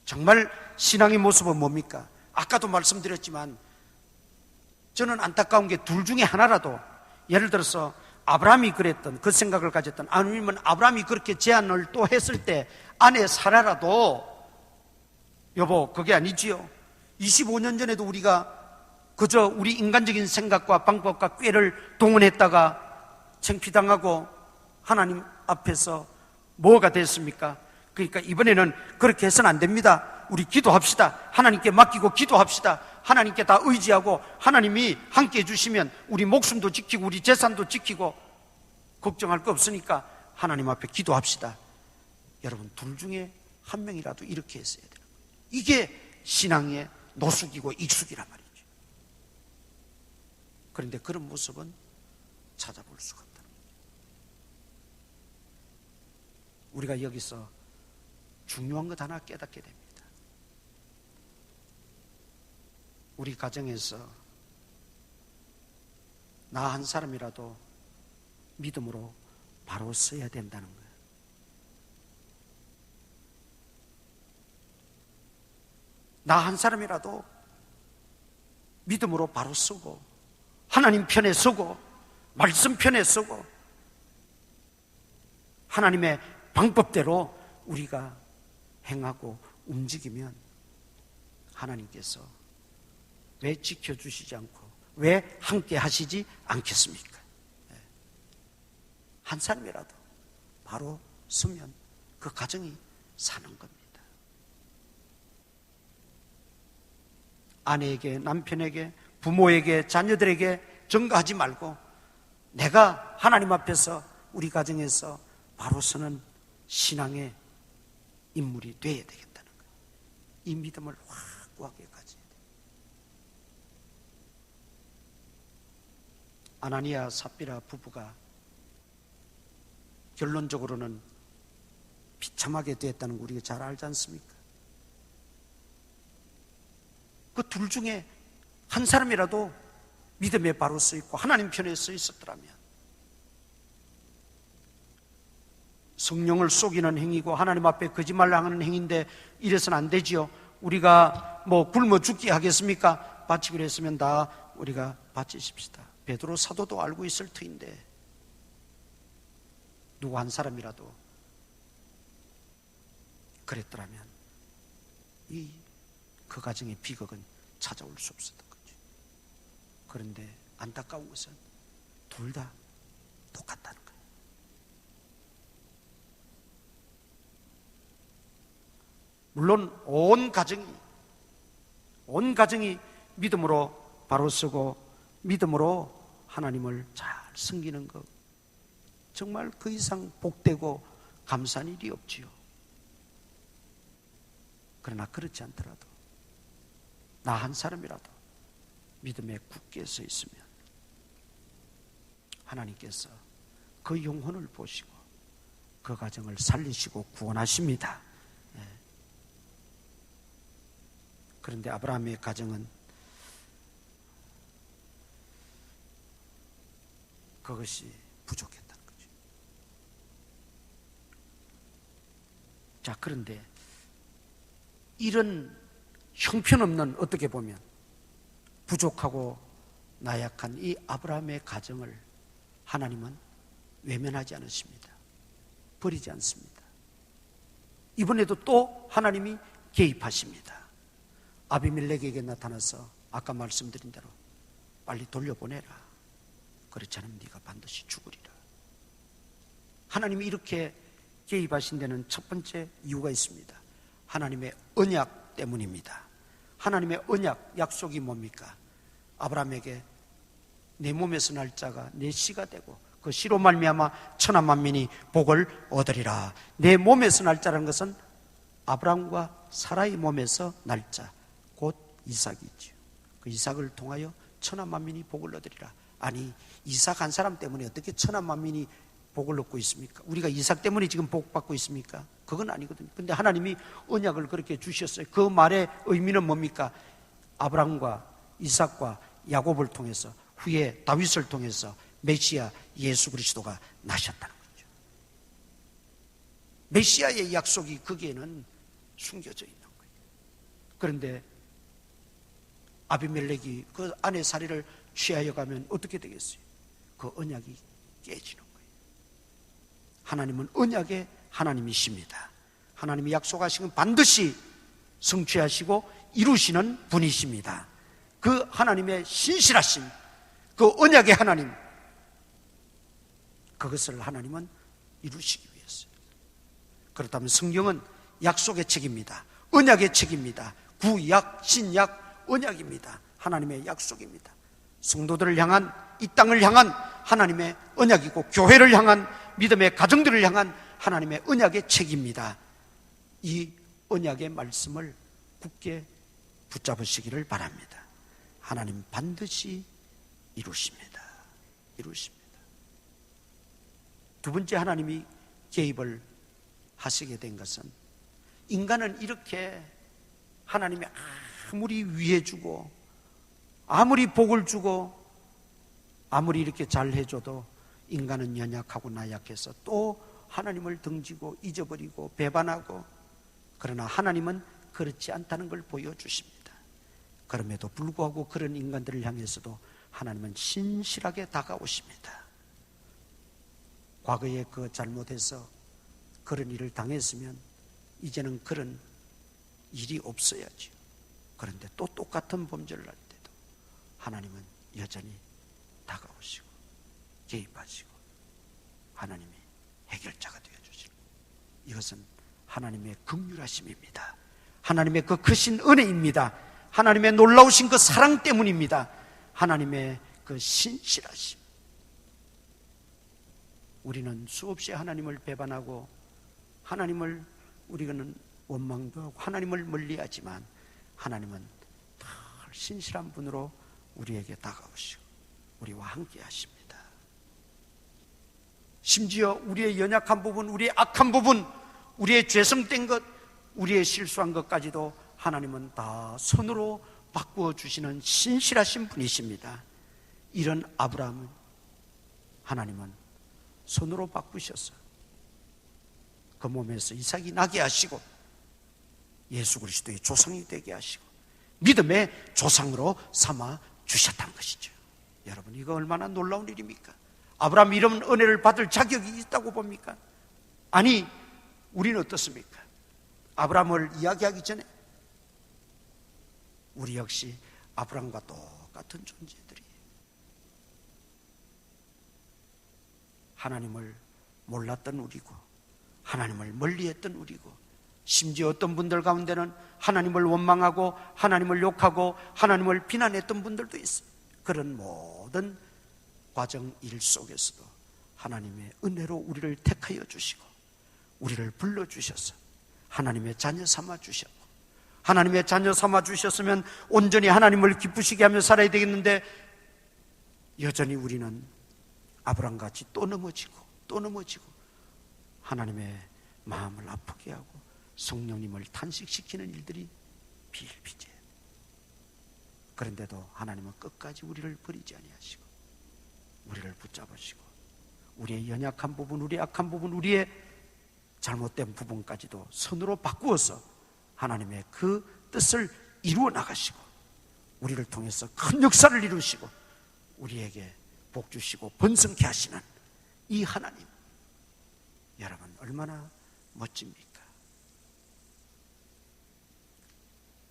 정말 신앙의 모습은 뭡니까? 아까도 말씀드렸지만 저는 안타까운 게 둘 중에 하나라도, 예를 들어서 아브라함이 그랬던 그 생각을 가졌던, 아니면 아브라함이 그렇게 제안을 또 했을 때 아내 사라라도 여보 그게 아니지요. 25년 전에도 우리가 그저 우리 인간적인 생각과 방법과 꾀를 동원했다가 창피당하고 하나님 앞에서 뭐가 됐습니까? 그러니까 이번에는 그렇게 해서는 안 됩니다. 우리 기도합시다. 하나님께 맡기고 기도합시다. 하나님께 다 의지하고 하나님이 함께 해주시면 우리 목숨도 지키고 우리 재산도 지키고 걱정할 거 없으니까 하나님 앞에 기도합시다. 여러분 둘 중에 한 명이라도 이렇게 했어야 돼요. 이게 신앙의 노숙이고 익숙이란 말이죠. 그런데 그런 모습은 찾아볼 수가 없다. 우리가 여기서 중요한 것 하나 깨닫게 됩니다. 우리 가정에서 나 한 사람이라도 믿음으로 바로 서야 된다는 거예요. 나 한 사람이라도 믿음으로 바로 서고 하나님 편에 서고 말씀 편에 서고 하나님의 방법대로 우리가 행하고 움직이면 하나님께서 왜 지켜주시지 않고 왜 함께 하시지 않겠습니까? 한 사람이라도 바로 서면 그 가정이 사는 겁니다. 아내에게, 남편에게, 부모에게, 자녀들에게 전가하지 말고 내가 하나님 앞에서 우리 가정에서 바로 서는 신앙의 인물이 되어야 되겠다는 거예요. 이 믿음을 확고하게 가져야 돼요. 아나니아 삽비라 부부가 결론적으로는 비참하게 되었다는 거 우리가 잘 알지 않습니까? 그 둘 중에 한 사람이라도 믿음에 바로 서 있고 하나님 편에 서 있었더라면 성령을 속이는 행위고 하나님 앞에 거짓말하는 행위인데 이래서는 안 되지요. 우리가 뭐 굶어 죽게 하겠습니까? 바치기로 했으면 다 우리가 바치십시다. 베드로 사도도 알고 있을 터인데 누구 한 사람이라도 그랬더라면 그 가정의 비극은 찾아올 수 없었던 거죠. 그런데 안타까운 것은 둘 다 똑같다는 거예요. 물론 온 가정이 믿음으로 바로 서고 믿음으로 하나님을 잘 섬기는 것, 정말 그 이상 복되고 감사한 일이 없지요. 그러나 그렇지 않더라도 나 한 사람이라도 믿음에 굳게 서 있으면 하나님께서 그 영혼을 보시고 그 가정을 살리시고 구원하십니다. 그런데 아브라함의 가정은 그것이 부족했다는 거죠. 자, 그런데 이런 형편없는, 어떻게 보면 부족하고 나약한 이 아브라함의 가정을 하나님은 외면하지 않으십니다. 버리지 않습니다. 이번에도 또 하나님이 개입하십니다. 아비멜렉에게 나타나서 아까 말씀드린 대로 빨리 돌려보내라. 그렇지 않으면 네가 반드시 죽으리라. 하나님이 이렇게 개입하신 데는 첫 번째 이유가 있습니다. 하나님의 언약 때문입니다. 하나님의 언약, 약속이 뭡니까? 아브라함에게 내 몸에서 날 자가 내 씨가 되고 그 씨로 말미암아 천하 만민이 복을 얻으리라. 내 몸에서 날 자라는 것은 아브라함과 사라의 몸에서 날 자, 곧 이삭이지요. 그 이삭을 통하여 천하 만민이 복을 얻으리라. 아니, 이삭 한 사람 때문에 어떻게 천하 만민이 복을 얻고 있습니까? 우리가 이삭 때문에 지금 복 받고 있습니까? 그건 아니거든요. 근데 하나님이 언약을 그렇게 주셨어요. 그 말의 의미는 뭡니까? 아브라함과 이삭과 야곱을 통해서, 후에 다윗을 통해서 메시아 예수 그리스도가 나셨다는 거죠. 메시아의 약속이 거기에는 숨겨져 있는 거예요. 그런데 아비멜렉이 그 아내 사리를 취하여 가면 어떻게 되겠어요? 그 언약이 깨지는 거예요. 하나님은 언약의 하나님이십니다. 하나님이 약속하신 건 반드시 성취하시고 이루시는 분이십니다. 그 하나님의 신실하심, 그 언약의 하나님, 그것을 하나님은 이루시기 위해서. 그렇다면 성경은 약속의 책입니다. 언약의 책입니다. 구약, 신약, 언약입니다. 하나님의 약속입니다. 성도들을 향한, 이 땅을 향한 하나님의 언약이고, 교회를 향한, 믿음의 가정들을 향한 하나님의 언약의 책입니다. 이 언약의 말씀을 굳게 붙잡으시기를 바랍니다. 하나님 반드시 이루십니다. 두 번째 하나님이 개입을 하시게 된 것은, 인간은 이렇게 하나님이 아무리 위해 주고 아무리 복을 주고 아무리 이렇게 잘 해줘도 인간은 연약하고 나약해서 또 하나님을 등지고 잊어버리고 배반하고, 그러나 하나님은 그렇지 않다는 걸 보여주십니다. 그럼에도 불구하고 그런 인간들을 향해서도 하나님은 신실하게 다가오십니다. 과거에 그 잘못해서 그런 일을 당했으면 이제는 그런 일이 없어야죠. 그런데 또 똑같은 범죄를 할 때도 하나님은 여전히 다가오시고 개입하시고 하나님이 해결자가 되어주시는, 이것은 하나님의 긍휼하심입니다. 하나님의 그 크신 은혜입니다. 하나님의 놀라우신 그 사랑 때문입니다. 하나님의 그 신실하심. 우리는 수없이 하나님을 배반하고 하나님을 우리는 원망도 하고 하나님을 멀리하지만, 하나님은 늘 신실한 분으로 우리에게 다가오시고 우리와 함께 하십니다. 심지어 우리의 연약한 부분, 우리의 악한 부분, 우리의 죄성된 것, 우리의 실수한 것까지도 하나님은 다 손으로 바꾸어 주시는 신실하신 분이십니다. 이런 아브라함은 하나님은 손으로 바꾸셔서 그 몸에서 이삭이 나게 하시고 예수 그리스도의 조상이 되게 하시고 믿음의 조상으로 삼아 주셨다는 것이죠. 여러분, 이거 얼마나 놀라운 일입니까? 아브라함이 이런 은혜를 받을 자격이 있다고 봅니까? 아니, 우리는 어떻습니까? 아브라함을 이야기하기 전에 우리 역시 아브라함과 똑같은 존재들이에요. 하나님을 몰랐던 우리고, 하나님을 멀리했던 우리고, 심지어 어떤 분들 가운데는 하나님을 원망하고 하나님을 욕하고 하나님을 비난했던 분들도 있어요. 그런 모든 과정 일 속에서도 하나님의 은혜로 우리를 택하여 주시고 우리를 불러주셔서 하나님의 자녀 삼아 주셨고, 하나님의 자녀 삼아 주셨으면 온전히 하나님을 기쁘시게 하며 살아야 되겠는데 여전히 우리는 아브람같이 또 넘어지고 하나님의 마음을 아프게 하고 성령님을 탄식시키는 일들이 비일비재해요. 그런데도 하나님은 끝까지 우리를 버리지 아니하시고 우리를 붙잡으시고 우리의 연약한 부분, 우리의 악한 부분, 우리의 잘못된 부분까지도 선으로 바꾸어서 하나님의 그 뜻을 이루어 나가시고 우리를 통해서 큰 역사를 이루시고 우리에게 복 주시고 번성케 하시는 이 하나님, 여러분 얼마나 멋집니까?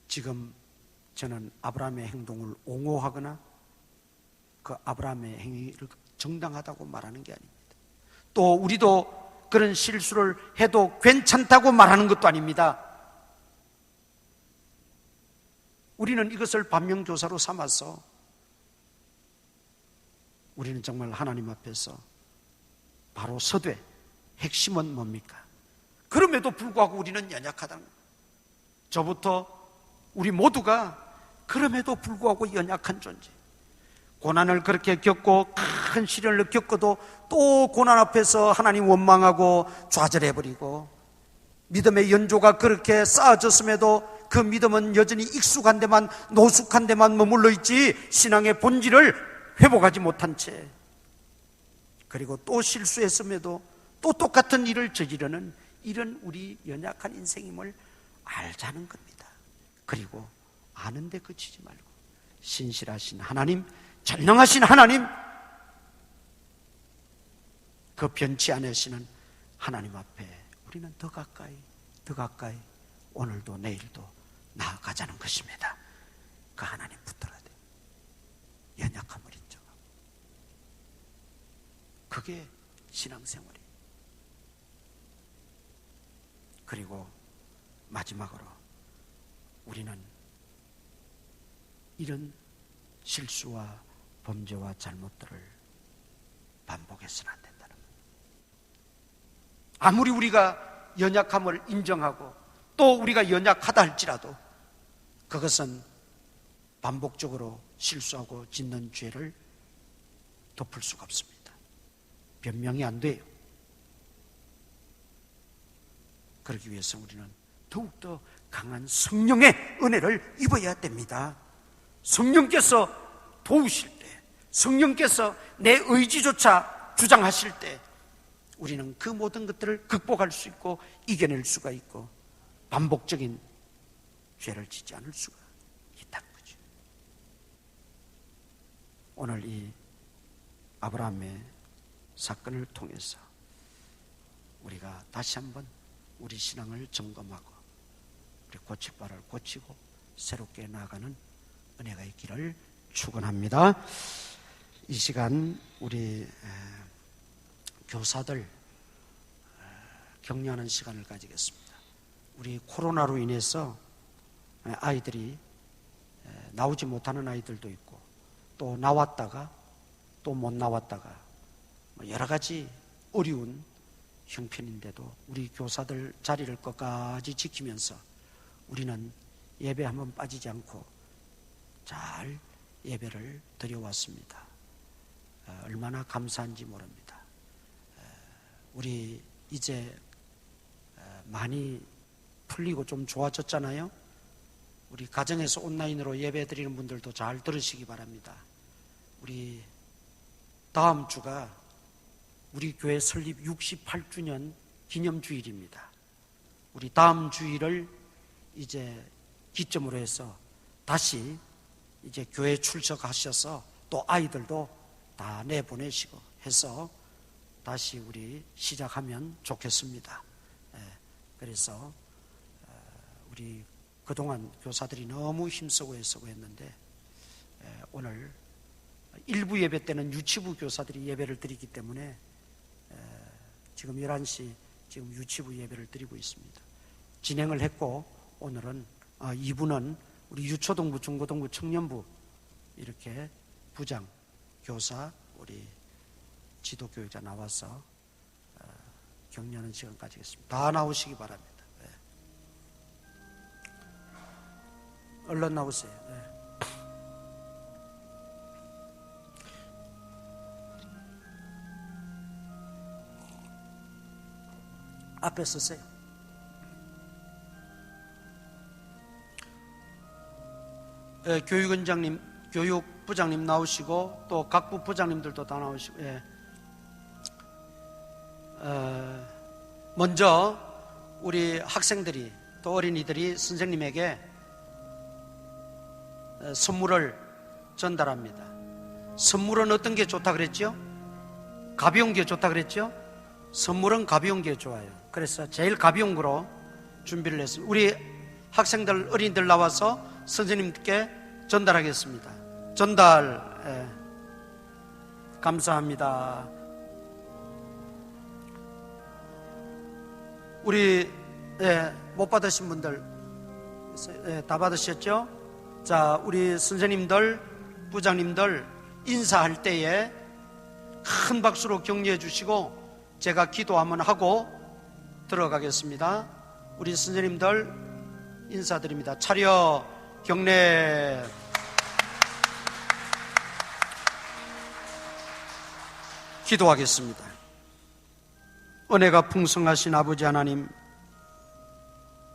지금 저는 아브라함의 행동을 옹호하거나 그 아브라함의 행위를 정당하다고 말하는 게 아닙니다. 또 우리도 그런 실수를 해도 괜찮다고 말하는 것도 아닙니다. 우리는 이것을 반면교사로 삼아서 우리는 정말 하나님 앞에서 바로 서되 핵심은 뭡니까? 그럼에도 불구하고 우리는 연약하다는 거예요. 저부터 우리 모두가 그럼에도 불구하고 연약한 존재, 고난을 그렇게 겪고 큰 시련을 겪어도 또 고난 앞에서 하나님 원망하고 좌절해버리고 믿음의 연조가 그렇게 쌓아졌음에도 그 믿음은 여전히 익숙한 데만, 노숙한 데만 머물러 있지 신앙의 본질을 회복하지 못한 채, 그리고 또 실수했음에도 또 똑같은 일을 저지르는 이런 우리 연약한 인생임을 알자는 겁니다. 그리고 아는데 그치지 말고 신실하신 하나님, 전능하신 하나님, 그 변치 않으시는 하나님 앞에 우리는 더 가까이 오늘도 내일도 나아가자는 것입니다. 그 하나님 붙들어야 돼. 연약함을 인정하고. 그게 신앙생활이에요. 그리고 마지막으로 우리는 이런 실수와 범죄와 잘못들을 반복해서는 안 된다는 거예요. 아무리 우리가 연약함을 인정하고 또 우리가 연약하다 할지라도 그것은 반복적으로 실수하고 짓는 죄를 덮을 수가 없습니다. 변명이 안 돼요. 그러기 위해서 우리는 더욱더 강한 성령의 은혜를 입어야 됩니다. 성령께서 도우실 때, 성령께서 내 의지조차 주장하실 때 우리는 그 모든 것들을 극복할 수 있고 이겨낼 수가 있고 반복적인 죄를 짓지 않을 수가 있다는 거죠. 오늘 이 아브라함의 사건을 통해서 우리가 다시 한번 우리 신앙을 점검하고 우리 고칠 바를 고치고 새롭게 나아가는 은혜가 있기를 축원합니다. 이 시간 우리 교사들 격려하는 시간을 가지겠습니다. 우리 코로나로 인해서 아이들이 나오지 못하는 아이들도 있고 또 나왔다가 또 못 나왔다가 여러 가지 어려운 형편인데도 우리 교사들 자리를 끝까지 지키면서 우리는 예배 한번 빠지지 않고 잘 예배를 드려왔습니다. 얼마나 감사한지 모릅니다. 우리 이제 많이 풀리고 좀 좋아졌잖아요. 우리 가정에서 온라인으로 예배 드리는 분들도 잘 들으시기 바랍니다. 우리 다음 주가 우리 교회 설립 68주년 기념주일입니다. 우리 다음 주일을 이제 기점으로 해서 다시 이제 교회 출석하셔서 또 아이들도 다 내보내시고 해서 다시 우리 시작하면 좋겠습니다. 그래서 우리 그동안 교사들이 너무 힘쓰고 애쓰고 했는데 오늘 일부 예배 때는 유치부 교사들이 예배를 드리기 때문에 지금 11시 지금 유치부 예배를 드리고 있습니다. 진행을 했고 오늘은 2부는 우리 유초동부, 중고동부, 청년부 이렇게 부장, 교사, 우리 지도교육자 나와서 격려하는 시간 가지겠습니다. 다 나오시기 바랍니다. 네. 얼른 나오세요. 네. 앞에 서세요. 교육원장님, 교육부장님 나오시고 또 각부 부장님들도 다 나오시고. 예. 먼저 우리 학생들이 또 어린이들이 선생님에게 선물을 전달합니다. 선물은 어떤 게 좋다 그랬죠? 가벼운 게 좋다 그랬죠? 선물은 가벼운 게 좋아요. 그래서 제일 가벼운 거로 준비를 했습니다. 우리 학생들, 어린이들 나와서 선생님께 전달하겠습니다. 전달. 감사합니다. 우리 못 받으신 분들 다 받으셨죠? 자, 우리 선생님들, 부장님들 인사할 때에 큰 박수로 격려해 주시고 제가 기도 한번 하고 들어가겠습니다. 우리 선생님들 인사드립니다. 차려 경례. 기도하겠습니다. 은혜가 풍성하신 아버지 하나님,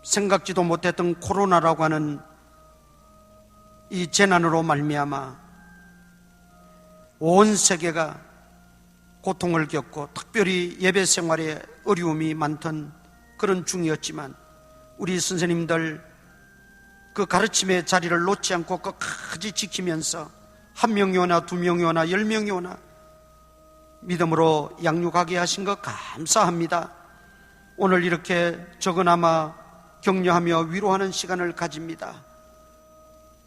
생각지도 못했던 코로나라고 하는 이 재난으로 말미암아 온 세계가 고통을 겪고 특별히 예배 생활에 어려움이 많던 그런 중이었지만 우리 선생님들 그 가르침의 자리를 놓지 않고 끝까지 지키면서 한 명이 오나 두 명이 오나 10명이 오나 믿음으로 양육하게 하신 것 감사합니다. 오늘 이렇게 적어나마 격려하며 위로하는 시간을 가집니다.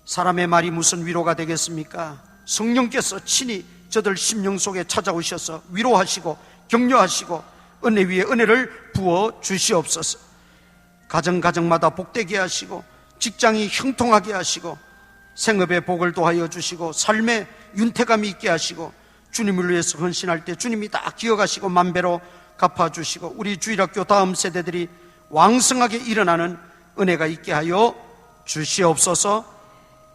사람의 말이 무슨 위로가 되겠습니까? 성령께서 친히 저들 심령 속에 찾아오셔서 위로하시고 격려하시고 은혜 위에 은혜를 부어 주시옵소서. 가정마다 복되게 하시고 직장이 형통하게 하시고 생업의 복을 도하여 주시고 삶의 윤택감이 있게 하시고 주님을 위해서 헌신할 때 주님이 다 기억하시고 만배로 갚아주시고 우리 주일학교 다음 세대들이 왕성하게 일어나는 은혜가 있게 하여 주시옵소서.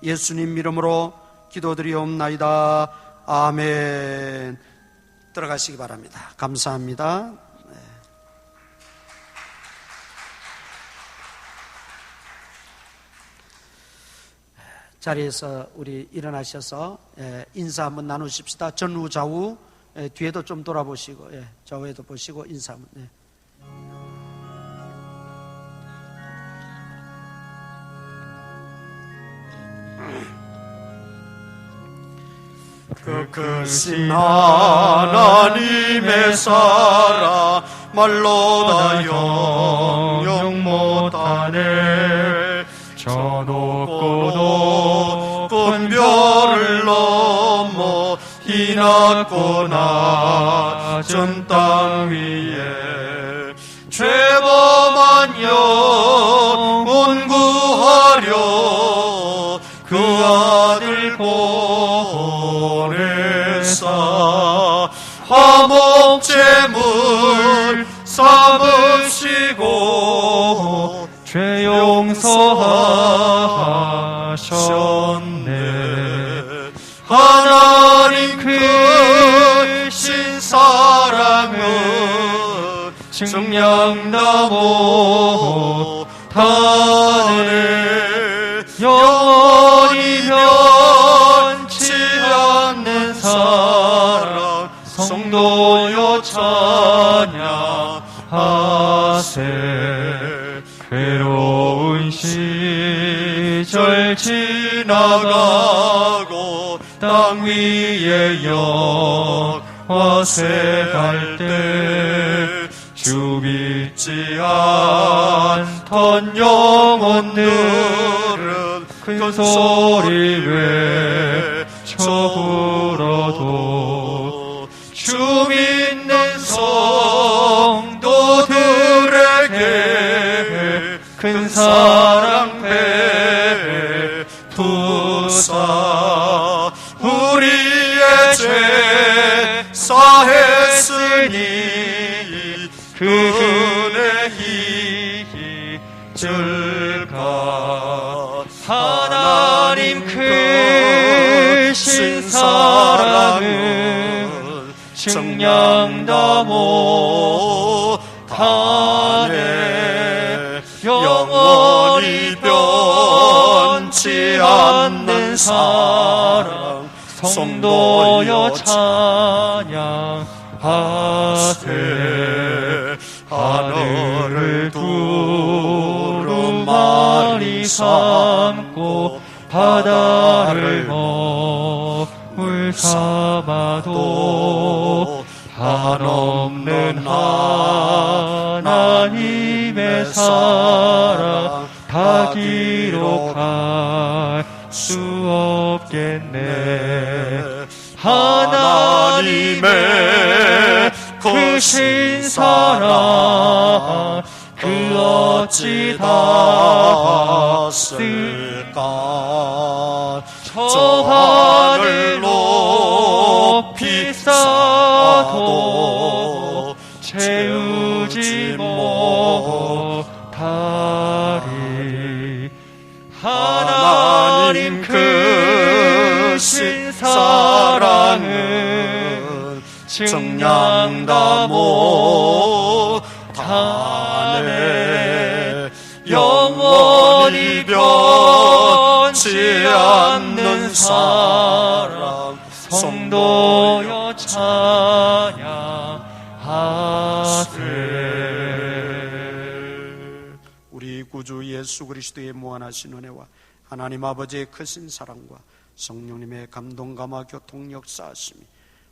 예수님 이름으로 기도드리옵나이다. 아멘. 들어가시기 바랍니다. 감사합니다. 자리에서 우리 일어나셔서 인사 한번 나누십시다. 전후 좌우 뒤에도 좀 돌아보시고 좌우에도 보시고 인사 한번. 그 크신 하나님의 사랑 말로 다 영영 못하네. 저 높고 높은 별을 넘어 이 낮고 낮은 땅 위에 죄범한 영혼 구하려 그 아들 보내사 화목제물 삼으시고 죄 용서하셨네. 하나님 크신 사랑은 증량다 못하네. 영원히 변치 않는 사랑 성도여 찬양하세. 괴로운 시절 지나가고 땅 위에 영화세 갈 때 주 믿지 않던 영혼들은 큰 소리 외쳐 불어도 주 믿는 성 사랑 베푸사 우리의 죄 사했으니 그 은혜 잊을까. 하나님 크신 사랑은 증량다 못하네. 영원히 변치 않는 사랑 성도여 찬양하세. 하늘을 두루마리 삼고 바다를 먹물 삼아도 한없는 하나님의 사랑 다 기록할 수 없겠네. 하나님의 크신 사랑 그 어찌 닿았을까. 저 하늘 높이 쌓아도 채우지 못하리. 하나님 크신 사랑은 증량다 못하네. 영원히 변치 않는 사랑 성도여 찬양하세. 우리 구주 예수 그리스도의 무한하신 은혜와 하나님 아버지의 크신 사랑과 성령님의 감동 감화 교통 역사하심이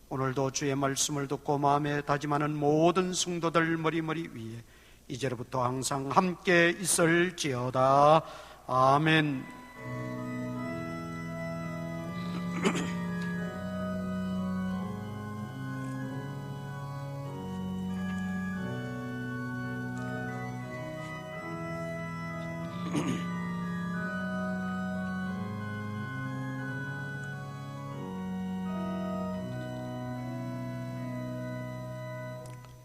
오늘도 주의 말씀을 듣고 마음에 다짐하는 모든 성도들 머리머리 위에 이제로부터 항상 함께 있을지어다. 아멘.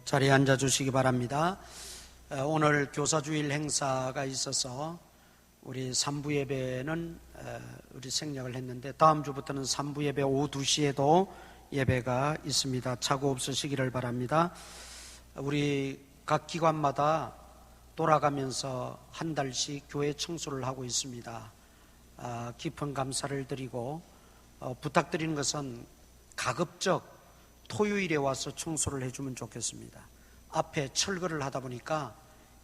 자리에 앉아 주시기 바랍니다. 오늘 교사주일 행사가 있어서 우리 3부 예배는 우리 생략을 했는데 다음 주부터는 3부 예배 오후 2시에도 예배가 있습니다. 착오 없으시기를 바랍니다. 우리 각 기관마다 돌아가면서 한 달씩 교회 청소를 하고 있습니다. 깊은 감사를 드리고 부탁드리는 것은 가급적 토요일에 와서 청소를 해주면 좋겠습니다. 앞에 철거를 하다 보니까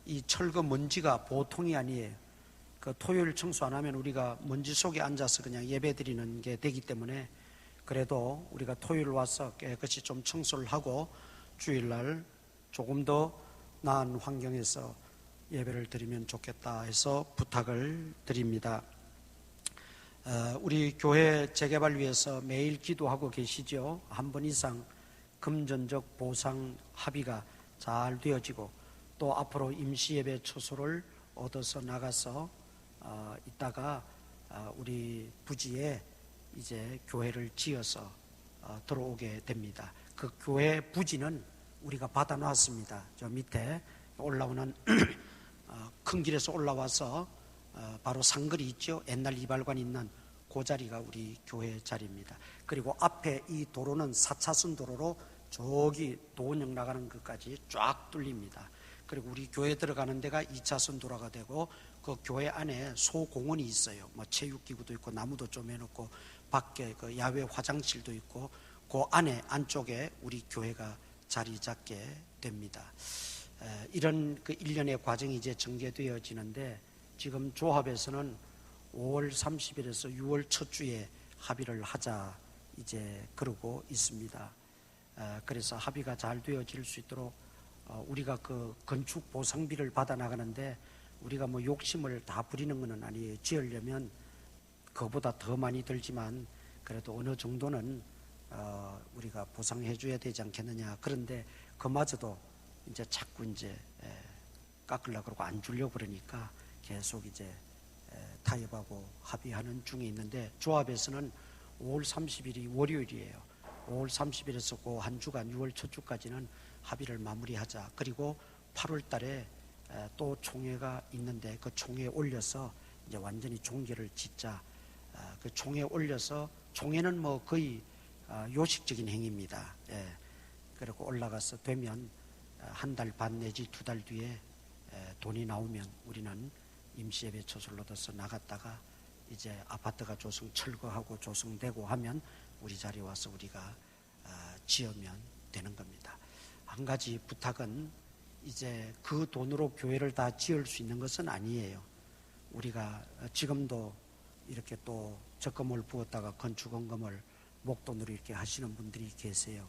이 철거 먼지가 보통이 아니에요. 그 토요일 청소 안 하면 우리가 먼지 속에 앉아서 그냥 예배 드리는 게 되기 때문에 그래도 우리가 토요일 와서 깨끗이 좀 청소를 하고 주일날 조금 더 나은 환경에서 예배를 드리면 좋겠다 해서 부탁을 드립니다. 우리 교회 재개발 위해서 매일 기도하고 계시죠. 한 번 이상 금전적 보상 합의가 잘 되어지고 또 앞으로 임시예배 처소를 얻어서 나가서 이따가 우리 부지에 이제 교회를 지어서 들어오게 됩니다. 그 교회 부지는 우리가 받아놨습니다. 저 밑에 올라오는 큰 길에서 올라와서 바로 상거리 있죠. 옛날 이발관 있는 그 자리가 우리 교회 자리입니다. 그리고 앞에 이 도로는 4차선 도로로 저기 도원역 나가는 것까지 쫙 뚫립니다. 그리고 우리 교회 들어가는 데가 2차선 도로가 되고 그 교회 안에 소공원이 있어요. 뭐 체육기구도 있고 나무도 좀 해놓고 밖에 그 야외 화장실도 있고 그 안에 안쪽에 우리 교회가 자리 잡게 됩니다. 이런 그 일련의 과정이 이제 전개되어지는데 지금 조합에서는 5월 30일에서 6월 첫 주에 합의를 하자 이제 그러고 있습니다. 그래서 합의가 잘 되어질 수 있도록 우리가 그 건축 보상비를 받아 나가는데 우리가 뭐 욕심을 다 부리는 것은 아니에요. 지으려면 그보다 더 많이 들지만 그래도 어느 정도는 우리가 보상해 줘야 되지 않겠느냐. 그런데 그마저도 이제 자꾸 이제 깎으려고 그러고 안 주려고 그러니까 계속 이제 타협하고 합의하는 중에 있는데, 조합에서는 5월 30일이 월요일이에요. 5월 30일에서 그 한 주간 6월 첫 주까지는 합의를 마무리하자. 그리고 8월 달에 또 총회가 있는데 그 총회에 올려서 이제 완전히 종결을 짓자. 그 총회에 올려서, 총회는 뭐 거의 요식적인 행위입니다. 예. 그리고 올라가서 되면 한 달 반 내지 2달 뒤에 돈이 나오면 우리는 임시예배 처소를 얻어서 나갔다가 이제 아파트가 철거하고 조성되고 하면 우리 자리에 와서 우리가 지으면 되는 겁니다. 한 가지 부탁은, 이제 그 돈으로 교회를 다 지을 수 있는 것은 아니에요. 우리가 지금도 이렇게 또 적금을 부었다가 건축원금을 목돈으로 이렇게 하시는 분들이 계세요.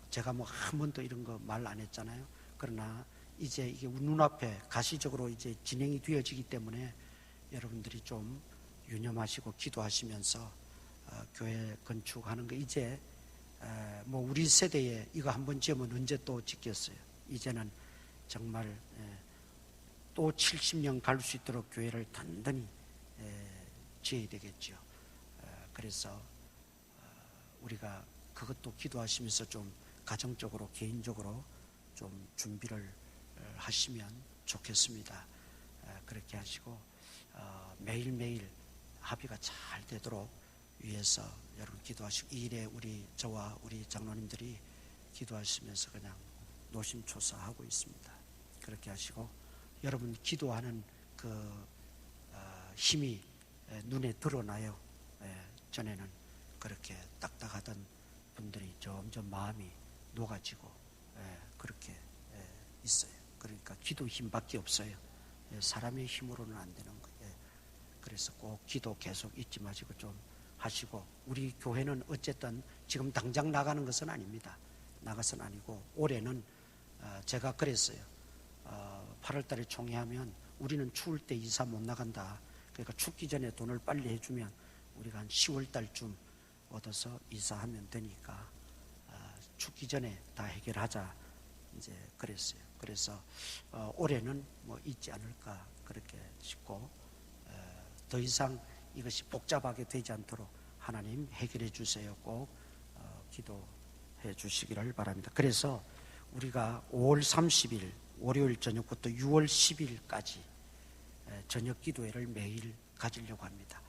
제가 뭐 한 번도 이런 거 말 안 했잖아요. 그러나 이제 이게 눈앞에 가시적으로 이제 진행이 되어지기 때문에 여러분들이 좀 유념하시고 기도하시면서 교회 건축하는 거, 이제 뭐 우리 세대에 이거 한번 지으면 언제 또 짓겠어요. 이제는 정말 또 70년 갈 수 있도록 교회를 단단히 지어야 되겠죠. 그래서 우리가 그것도 기도하시면서 좀 가정적으로, 개인적으로 좀 준비를 하시면 좋겠습니다. 그렇게 하시고 매일매일 합의가 잘 되도록 위해서 여러분 기도하시고, 이 일에 저와 우리 장로님들이 기도하시면서 그냥 노심초사하고 있습니다. 그렇게 하시고, 여러분 기도하는 그 힘이 눈에 드러나요. 전에는 그렇게 딱딱하던 분들이 점점 마음이 녹아지고 그렇게 있어요. 그러니까 기도 힘밖에 없어요. 사람의 힘으로는 안 되는 거예요. 그래서 꼭 기도 계속 잊지 마시고 좀 하시고, 우리 교회는 어쨌든 지금 당장 나가는 것은 아닙니다. 나가서는 아니고, 올해는 제가 그랬어요. 8월 달에 총회하면 우리는 추울 때 이사 못 나간다. 그러니까 춥기 전에 돈을 빨리 해주면 우리가 한 10월 달쯤 얻어서 이사하면 되니까 춥기 전에 다 해결하자, 이제 그랬어요. 그래서 올해는 뭐 있지 않을까 그렇게 싶고, 더 이상 이것이 복잡하게 되지 않도록 하나님 해결해 주세요. 꼭 기도해 주시기를 바랍니다. 그래서 우리가 5월 30일 월요일 저녁부터 6월 10일까지 저녁 기도회를 매일 가지려고 합니다.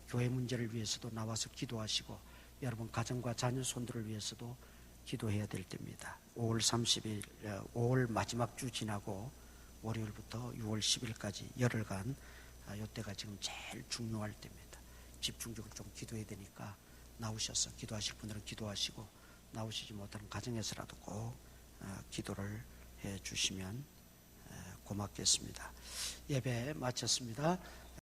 교회 문제를 위해서도 나와서 기도하시고, 여러분 가정과 자녀 손들을 위해서도 기도해야 될 때입니다. 5월 30일, 5월 마지막 주 지나고 월요일부터 6월 10일까지 열흘간 이때가 지금 제일 중요할 때입니다. 집중적으로 좀 기도해야 되니까 나오셔서 기도하실 분들은 기도하시고, 나오시지 못하는 가정에서라도 꼭 기도를 해 주시면 고맙겠습니다. 예배 마쳤습니다.